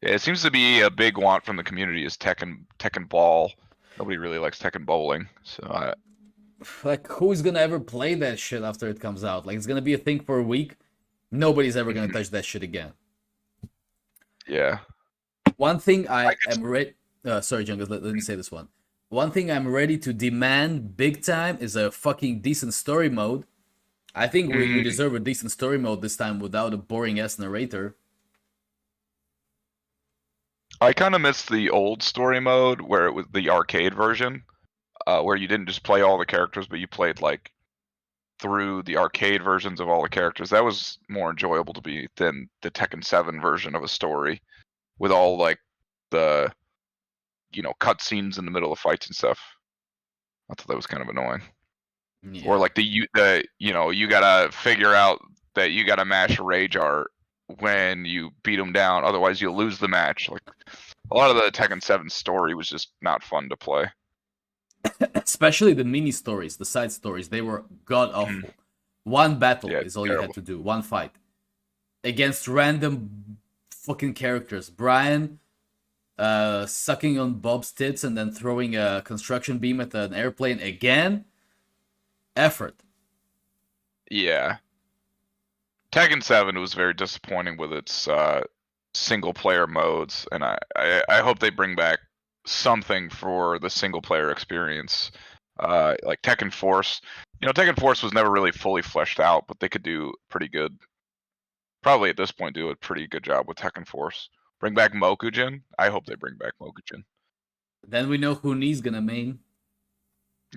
Speaker 2: Yeah, it seems to be a big want from the community is Tekken Ball. Nobody really likes Tekken Bowling, so
Speaker 1: Like, who's gonna ever play that shit after it comes out? Like, it's gonna be a thing for a week. Nobody's ever gonna
Speaker 2: mhm,
Speaker 1: touch that shit again.
Speaker 2: yeah.
Speaker 1: One thing
Speaker 2: I
Speaker 1: I
Speaker 2: could.
Speaker 1: am ready. Sorry, Jungle. Let me say this one. One thing I'm ready to demand big time is a fucking decent story mode. I think we
Speaker 2: Mm,
Speaker 1: deserve a decent story mode this time without a boring ass narrator.
Speaker 2: I kind of miss the old story mode where it was the arcade version, where you didn't just play all the characters, but you played like through the arcade versions of all the characters. That was more enjoyable to me than the Tekken 7 version of a story with all like the cutscenes in the middle of fights and stuff. I thought that was kind of annoying. Or
Speaker 1: Yeah.
Speaker 2: like you gotta figure out that you gotta mash rage art when you beat them down, otherwise you'll lose the match. Like a lot of the Tekken 7 story was just not fun to play.
Speaker 1: Especially the mini stories, the side stories, they were god
Speaker 2: Mhm.
Speaker 1: awful. One battle
Speaker 2: Yeah,
Speaker 1: is all you had
Speaker 2: terrible.
Speaker 1: to do, one fight against random fucking characters. Brian sucking on Bob's tits and then throwing a construction beam at an airplane again. Effort.
Speaker 2: Yeah. Tekken 7 was very disappointing with its single player modes, and I hope they bring back something for the single player experience. Like Tekken Force. Tekken Force was never really fully fleshed out, but they could do pretty good. Probably at this point do a pretty good job with Tekken Force. Bring back Mokujin. I hope they bring back Mokujin.
Speaker 1: Then we know who Nee's gonna main.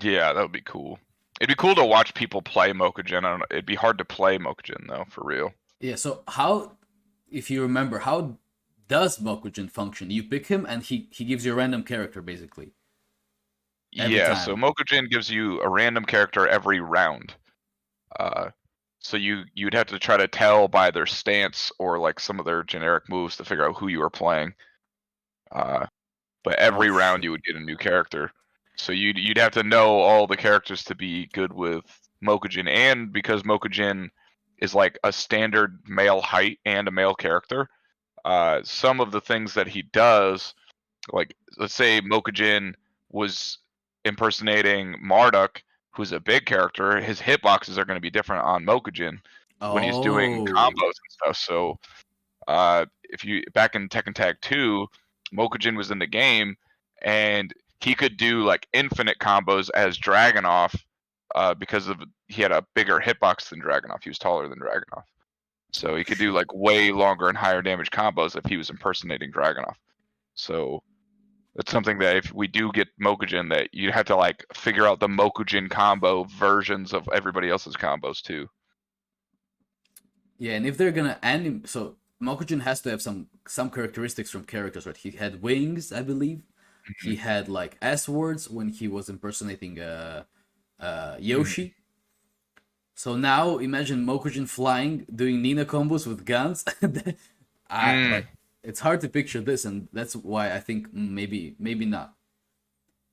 Speaker 2: Yeah, that would be cool. It'd be cool to watch people play Mokujin. I don't know. It'd be hard to play Mokujin though, for real.
Speaker 1: Yeah, so how, if you remember, how does Mokujin function? You pick him and he gives you a random character basically every
Speaker 2: Yeah, so
Speaker 1: time.
Speaker 2: Mokujin gives you a random character every round. Uh, so you'd have to try to tell by their stance or like some of their generic moves to figure out who you are playing. Uh, but
Speaker 1: Oh
Speaker 2: every round
Speaker 1: shit.
Speaker 2: you would get a new character. So you'd have to know all the characters to be good with Mokujin, and because Mokujin is like a standard male height and a male character, some of the things that he does, like let's say Mokujin was impersonating Marduk, who's a big character, his hitboxes are going to be different on Mokujin when he's doing
Speaker 1: Oh,
Speaker 2: combos and stuff. So if you back in Tekken Tag 2, Mokujin was in the game and he could do like infinite combos as Dragunov because of he had a bigger hitbox than Dragunov. He was taller than Dragunov. So he could do
Speaker 1: shit.
Speaker 2: like way longer and higher damage combos if he was impersonating Dragunov. So it's something that if we do get Mokujin, that you have to like figure out the Mokujin combo versions of everybody else's combos too.
Speaker 1: Yeah, and if they're gonna anim, so Mokujin has to have some characteristics from characters, right? He had wings, I believe. He had like S words when he was impersonating Yoshi. So now imagine Mokujin flying, doing Nina combos with guns. I
Speaker 2: Mm,
Speaker 1: like it's hard to picture this, and that's why I think maybe not.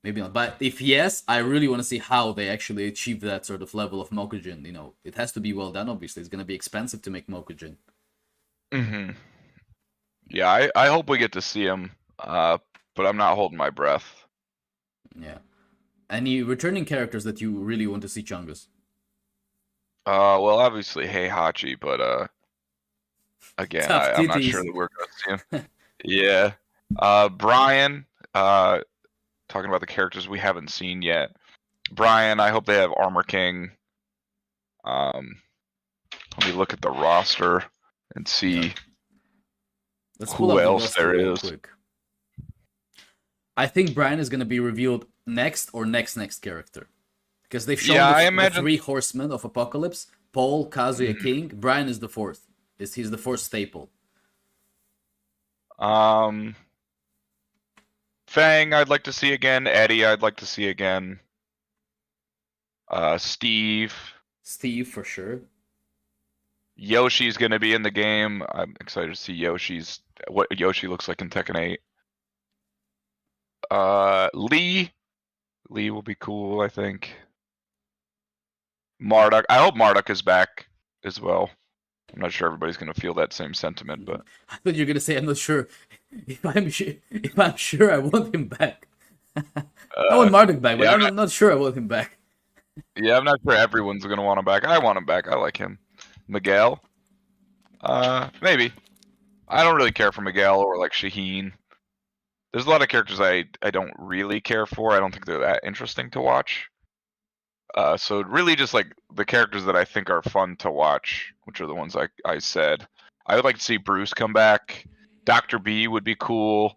Speaker 1: Maybe not. But if yes, I really want to see how they actually achieve that sort of level of Mokujin. You know, it has to be well done, obviously. It's gonna be expensive to make Mokujin.
Speaker 2: hmm Yeah, I hope we get to see him, but I'm not holding my breath.
Speaker 1: Yeah. Any returning characters that you really want to see, Chungus?
Speaker 2: Well, obviously Heihachi, but again,
Speaker 1: Tough
Speaker 2: I'm not sure
Speaker 1: titties.
Speaker 2: that we're gonna see him. Yeah. Brian, talking about the characters we haven't seen yet. Brian, I hope they have Armor King. Um, Let me look at the roster and
Speaker 1: Yeah.
Speaker 2: see
Speaker 1: Let's pull
Speaker 2: who
Speaker 1: up the
Speaker 2: else
Speaker 1: roster
Speaker 2: there
Speaker 1: real
Speaker 2: is.
Speaker 1: quick. I think Brian is gonna be revealed next or next character. Because they've shown
Speaker 2: Yeah, I
Speaker 1: the
Speaker 2: imagine.
Speaker 1: three horsemen of Apocalypse. Paul, Kazuya,
Speaker 2: Mhm.
Speaker 1: King. Brian is the fourth. He's the fourth staple.
Speaker 2: Um, Fang, I'd like to see again. Eddie, I'd like to see again. Steve,
Speaker 1: Steve for sure.
Speaker 2: Yoshi's gonna be in the game. I'm excited to see what Yoshi looks like in Tekken 8. Lee will be cool, I think. Marduk, I hope Marduk is back as well. I'm not sure everybody's gonna feel that same sentiment, but
Speaker 1: I thought you were gonna say I'm not sure if I'm sure I want him back. I
Speaker 2: uh,
Speaker 1: want Marduk back, but
Speaker 2: yeah,
Speaker 1: I'm not sure I want him back.
Speaker 2: yeah, I'm not sure everyone's gonna want him back. I want him back. I like him. Miguel, maybe. I don't really care for Miguel or like Shaheen. There's a lot of characters I don't really care for. I don't think they're that interesting to watch. So really just like the characters that I think are fun to watch, which are the ones I said. I would like to see Bruce come back. Dr. B would be cool.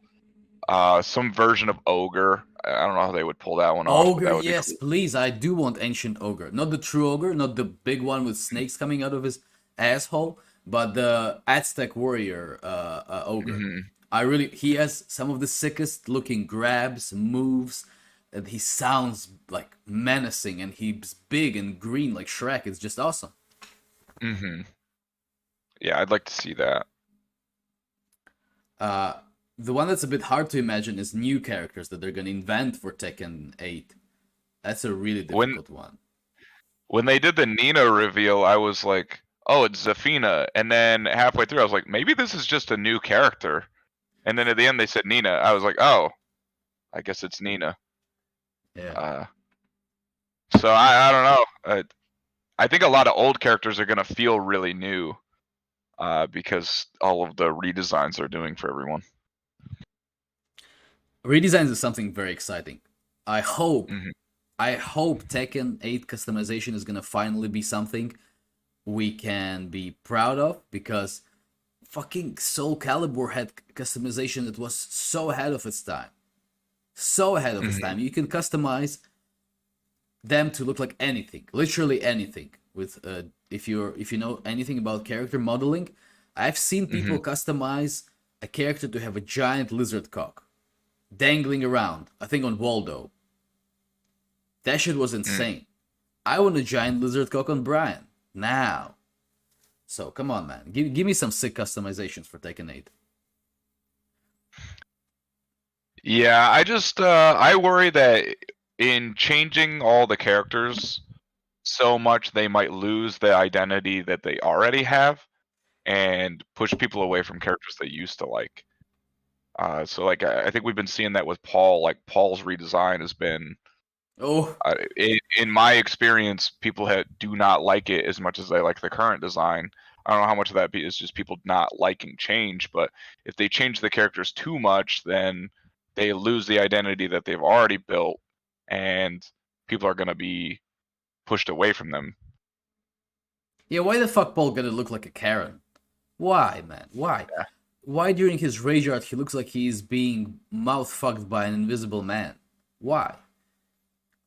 Speaker 2: Some version of Ogre. I don't know how they would pull that one off, but
Speaker 1: Ogre,
Speaker 2: that would be
Speaker 1: yes,
Speaker 2: cool.
Speaker 1: please. I do want ancient ogre, not the true ogre, not the big one with snakes coming out of his asshole, but the Aztec warrior ogre.
Speaker 2: Hmm
Speaker 1: He has some of the sickest looking grabs, moves, and he sounds like menacing, and he's big and green like Shrek. It's just awesome.
Speaker 2: hmm Yeah, I'd like to see that.
Speaker 1: Uh, the one that's a bit hard to imagine is new characters that they're gonna invent for Tekken 8. That's a really
Speaker 2: When
Speaker 1: difficult one.
Speaker 2: when they did the Nina reveal, I was like, "Oh, it's Zafina," and then halfway through, I was like, "Maybe this is just a new character." And then at the end, they said Nina. I was like, "Oh, I guess it's Nina."
Speaker 1: Yeah.
Speaker 2: Uh, so I don't know. I think a lot of old characters are gonna feel really new because all of the redesigns they're doing for everyone.
Speaker 1: Redesigns is something very exciting. I hope,
Speaker 2: Hmm
Speaker 1: I hope Tekken 8 customization is gonna finally be something we can be proud of because fucking Soul Calibur had customization that was so ahead of its time. So ahead of its
Speaker 2: hmm
Speaker 1: time. You can customize them to look like anything, literally anything. With if you know anything about character modeling, I've seen
Speaker 2: hmm
Speaker 1: people customize a character to have a giant lizard cock dangling around. I think on Waldo. That shit was insane. I want a giant lizard cock on Brian now. So come on, man, give me some sick customizations for Tekken 8.
Speaker 2: Yeah, I just I worry that in changing all the characters so much, they might lose the identity that they already have and push people away from characters they used to like. So like I think we've been seeing that with Paul. Like Paul's redesign has been,
Speaker 1: Oh,
Speaker 2: in my experience, people do not like it as much as they like the current design. I don't know how much of that is just people not liking change, but if they change the characters too much, then they lose the identity that they've already built, and people are going to be pushed away from them.
Speaker 1: yeah. Why the fuck Paul gonna look like a Karen? Why, man? Why?
Speaker 2: Yeah,
Speaker 1: Why during his rage art he looks like he's being mouth fucked by an invisible man? Why?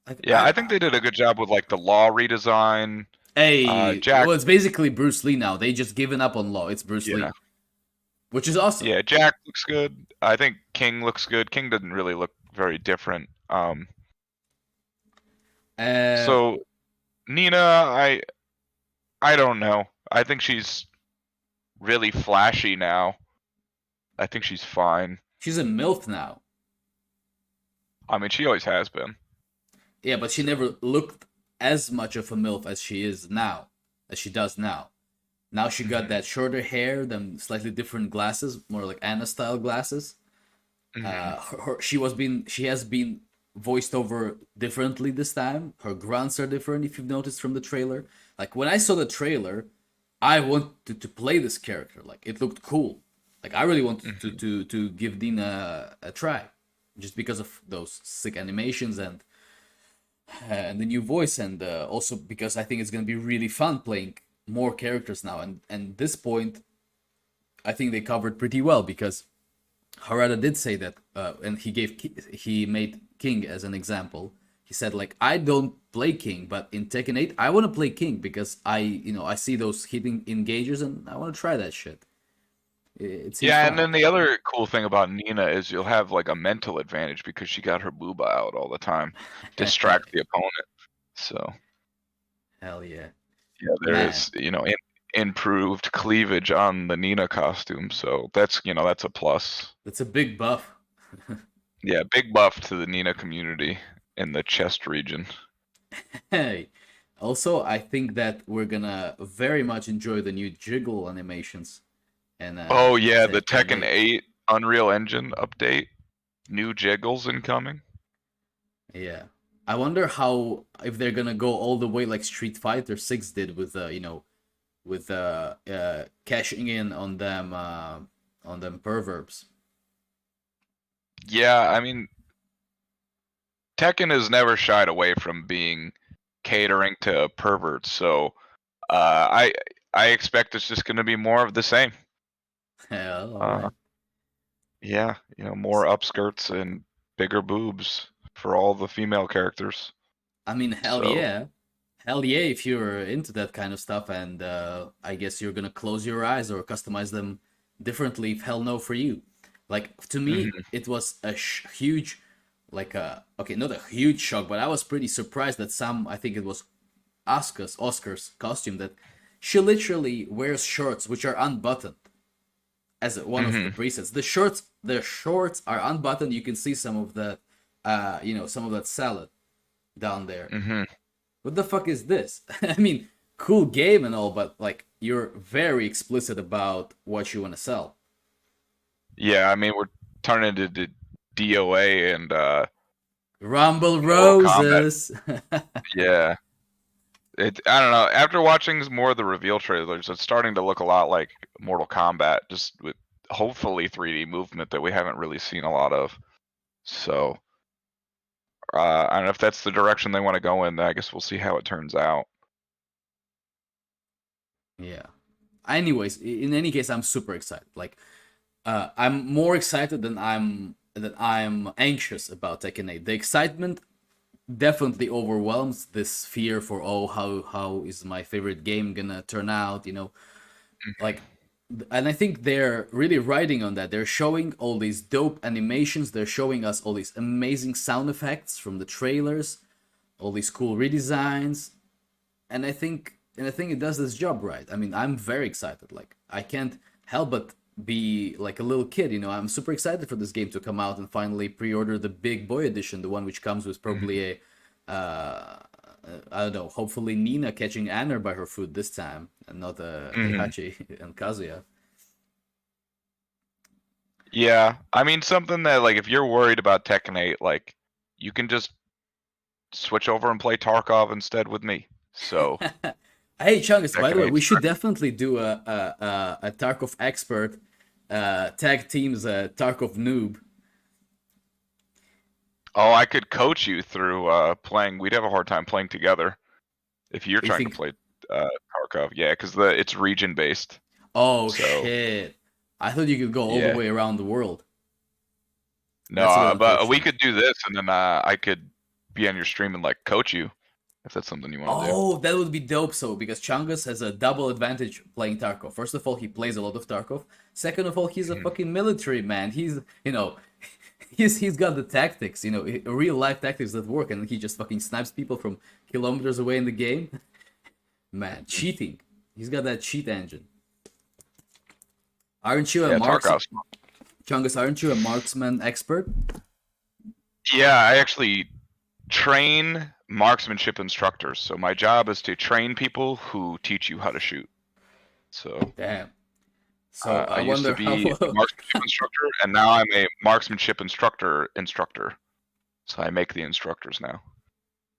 Speaker 1: Like
Speaker 2: yeah, I think they did a good job with like the law redesign.
Speaker 1: hey,
Speaker 2: Jack,
Speaker 1: well, it's basically Bruce Lee now. They just given up on law. It's Bruce
Speaker 2: yeah,
Speaker 1: Lee, which is awesome.
Speaker 2: yeah, Jack looks good. I think King looks good. King doesn't really look very different.
Speaker 1: Uh,
Speaker 2: So Nina, I don't know. I think she's really flashy now. I think she's fine.
Speaker 1: she's a MILF now.
Speaker 2: I mean, she always has been.
Speaker 1: Yeah, but she never looked as much of a MILF as she is now, as she does now. Now she got
Speaker 2: Hmm.
Speaker 1: that shorter hair, them slightly different glasses, more like Anna style glasses.
Speaker 2: Hmm.
Speaker 1: She has been voiced over differently this time. Her grunts are different if you've noticed from the trailer. Like when I saw the trailer, I wanted to play this character. Like it looked cool. Like I really wanted to
Speaker 2: Hmm.
Speaker 1: give Dina a try, just because of those sick animations and the new voice, and also because I think it's gonna be really fun playing more characters now. And this point, I think they covered pretty well because Harada did say that, and he made King as an example. He said like I don't play King, but in Tekken 8 I want to play King because I see those hitting engagers and I want to try that shit. It seems
Speaker 2: Yeah, and
Speaker 1: fun.
Speaker 2: then the other cool thing about Nina is you'll have like a mental advantage because she got her booba out all the time, distract the opponent. So
Speaker 1: Hell yeah,
Speaker 2: yeah, there
Speaker 1: man,
Speaker 2: is improved cleavage on the Nina costume. So that's a plus.
Speaker 1: that's a big buff.
Speaker 2: Yeah, big buff to the Nina community in the chest region.
Speaker 1: Hey, also I think that we're gonna very much enjoy the new jiggle animations and
Speaker 2: Oh yeah, the
Speaker 1: Tekken
Speaker 2: Tekken
Speaker 1: 8.
Speaker 2: 8 Unreal Engine update, new jiggles incoming.
Speaker 1: Yeah. I wonder how if they're gonna go all the way like Street Fighter 6 did with with cashing in on them perverbs.
Speaker 2: Yeah, I mean Tekken has never shied away from being catering to perverts, so I expect it's just going to be more of the same.
Speaker 1: Hell, all
Speaker 2: Uh,
Speaker 1: right.
Speaker 2: yeah, more upskirts and bigger boobs for all the female characters.
Speaker 1: I mean,
Speaker 2: So,
Speaker 1: hell yeah, if you're into that kind of stuff, and I guess you're gonna close your eyes or customize them differently. If hell no for you, like to me,
Speaker 2: mhm.
Speaker 1: it was a huge, like okay, not a huge shock, but I was pretty surprised that I think it was Oscar's costume that she literally wears shorts which are unbuttoned as one of the
Speaker 2: Mhm.
Speaker 1: presets. The shorts are unbuttoned. You can see some of that, some of that salad down there.
Speaker 2: Mhm.
Speaker 1: What the fuck is this? I mean, cool game and all, but like you're very explicit about what you want to sell.
Speaker 2: Yeah, I mean we're turning into DOA and
Speaker 1: Rumble
Speaker 2: Mortal Kombat.
Speaker 1: Roses.
Speaker 2: Yeah. I don't know. After watching more of the reveal trailers, it's starting to look a lot like Mortal Kombat, just with hopefully 3D movement that we haven't really seen a lot of. So I don't know if that's the direction they want to go in. I guess we'll see how it turns out.
Speaker 1: Yeah. Anyways, in any case, I'm super excited. Like, I'm more excited than I'm anxious about Tekken 8. The excitement definitely overwhelms this fear for oh how is my favorite game gonna turn out, like, and I think they're really riding on that. They're showing all these dope animations, they're showing us all these amazing sound effects from the trailers, all these cool redesigns, and I think it does this job right. I mean, I'm very excited. Like I can't help but be like a little kid, I'm super excited for this game to come out and finally pre-order the big boy edition, the one which comes with probably
Speaker 2: Mhm.
Speaker 1: I don't know, hopefully Nina catching Anna by her foot this time and not
Speaker 2: Mhm.
Speaker 1: Heihachi and Kazuya.
Speaker 2: Yeah, I mean something that like if you're worried about Tekken 8, like you can just switch over and play Tarkov instead with me. So
Speaker 1: Hey, Chungus, by the
Speaker 2: Tekken
Speaker 1: way, we
Speaker 2: 8's
Speaker 1: should definitely do a Tarkov expert tag teams Tarkov noob.
Speaker 2: Oh, I could coach you through playing. We'd have a hard time playing together if you're
Speaker 1: You
Speaker 2: trying to
Speaker 1: think?
Speaker 2: play Tarkov. Yeah, because it's region based.
Speaker 1: Oh
Speaker 2: So
Speaker 1: shit! I thought you could go all the
Speaker 2: yeah,
Speaker 1: way around the world.
Speaker 2: no,
Speaker 1: That's a bit
Speaker 2: but we
Speaker 1: unfortunate.
Speaker 2: could do this, and then I could be on your stream and like coach you if that's something you want to do.
Speaker 1: Oh, that would be dope. So because Chungus has a double advantage playing Tarkov. First of all, he plays a lot of Tarkov. Second of all, he's a
Speaker 2: Mhm.
Speaker 1: fucking military man. He's got the tactics. Real life tactics that work, and he just fucking snipes people from kilometers away in the game. Man, cheating. He's got that cheat engine. Aren't you a
Speaker 2: Yeah,
Speaker 1: marksman?
Speaker 2: Tarkov's.
Speaker 1: Chungus, aren't you a marksman expert?
Speaker 2: Yeah, I actually train marksmanship instructors. So my job is to train people who teach you how to shoot. So
Speaker 1: Damn. So
Speaker 2: I
Speaker 1: I
Speaker 2: used to
Speaker 1: wonder
Speaker 2: be a
Speaker 1: how.
Speaker 2: marksmanship instructor, and now I'm a marksmanship instructor. So I make the instructors now.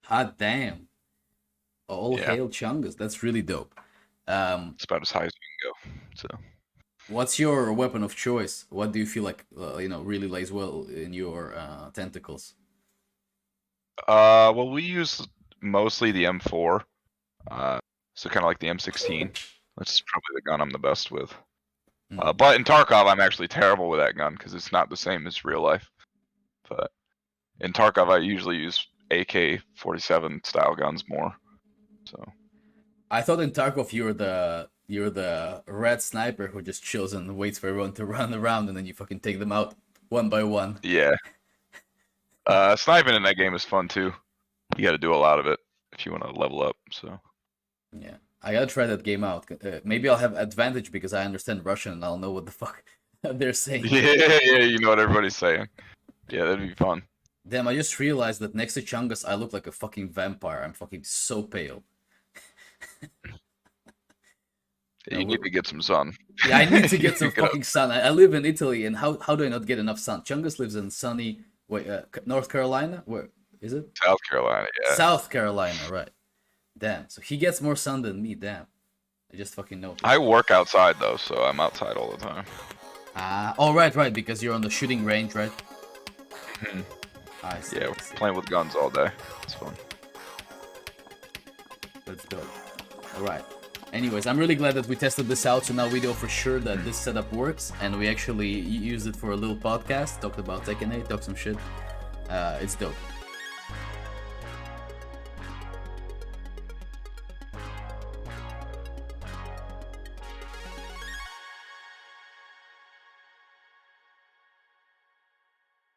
Speaker 1: Hot damn. All
Speaker 2: Yeah,
Speaker 1: hail Chungus. That's really dope. Um,
Speaker 2: it's about as high as you can go. So
Speaker 1: what's your weapon of choice? What do you feel like really lays well in your tentacles?
Speaker 2: well, we use mostly the M4. So kind of like the M16. That's probably the gun I'm the best with.
Speaker 1: Hmm.
Speaker 2: But in Tarkov, I'm actually terrible with that gun because it's not the same as real life. But in Tarkov, I usually use AK-47 style guns more. So
Speaker 1: I thought in Tarkov you're the red sniper who just chills and waits for everyone to run around and then you fucking take them out one by one.
Speaker 2: yeah, sniping in that game is fun too. You got to do a lot of it if you want to level up. So
Speaker 1: Yeah, I gotta try that game out. Maybe I'll have advantage because I understand Russian and I'll know what the fuck they're saying.
Speaker 2: yeah, you know what everybody's saying. Yeah, that'd be fun.
Speaker 1: Damn, I just realized that next to Chungus, I look like a fucking vampire. I'm fucking so pale.
Speaker 2: Yeah,
Speaker 1: No,
Speaker 2: you need to get some sun.
Speaker 1: yeah, I need to get some
Speaker 2: Get out.
Speaker 1: fucking sun. I live in Italy, and how do I not get enough sun? Chungus lives in sunny, wait, North Carolina? Where is it?
Speaker 2: South Carolina, yeah.
Speaker 1: South Carolina, right. Damn, so he gets more sun than me, damn. I just fucking noticed.
Speaker 2: I work outside though, so I'm outside all the time.
Speaker 1: Oh, right, because you're on the shooting range, right?
Speaker 2: Mhm.
Speaker 1: I see,
Speaker 2: Yeah,
Speaker 1: I
Speaker 2: we're
Speaker 1: see.
Speaker 2: playing with guns all day. It's fun.
Speaker 1: Let's go. Alright. Anyways, I'm really glad that we tested this out, so now we know for sure that this setup works, and we actually used it for a little podcast, talked about Tekken 8, talked some shit. It's dope.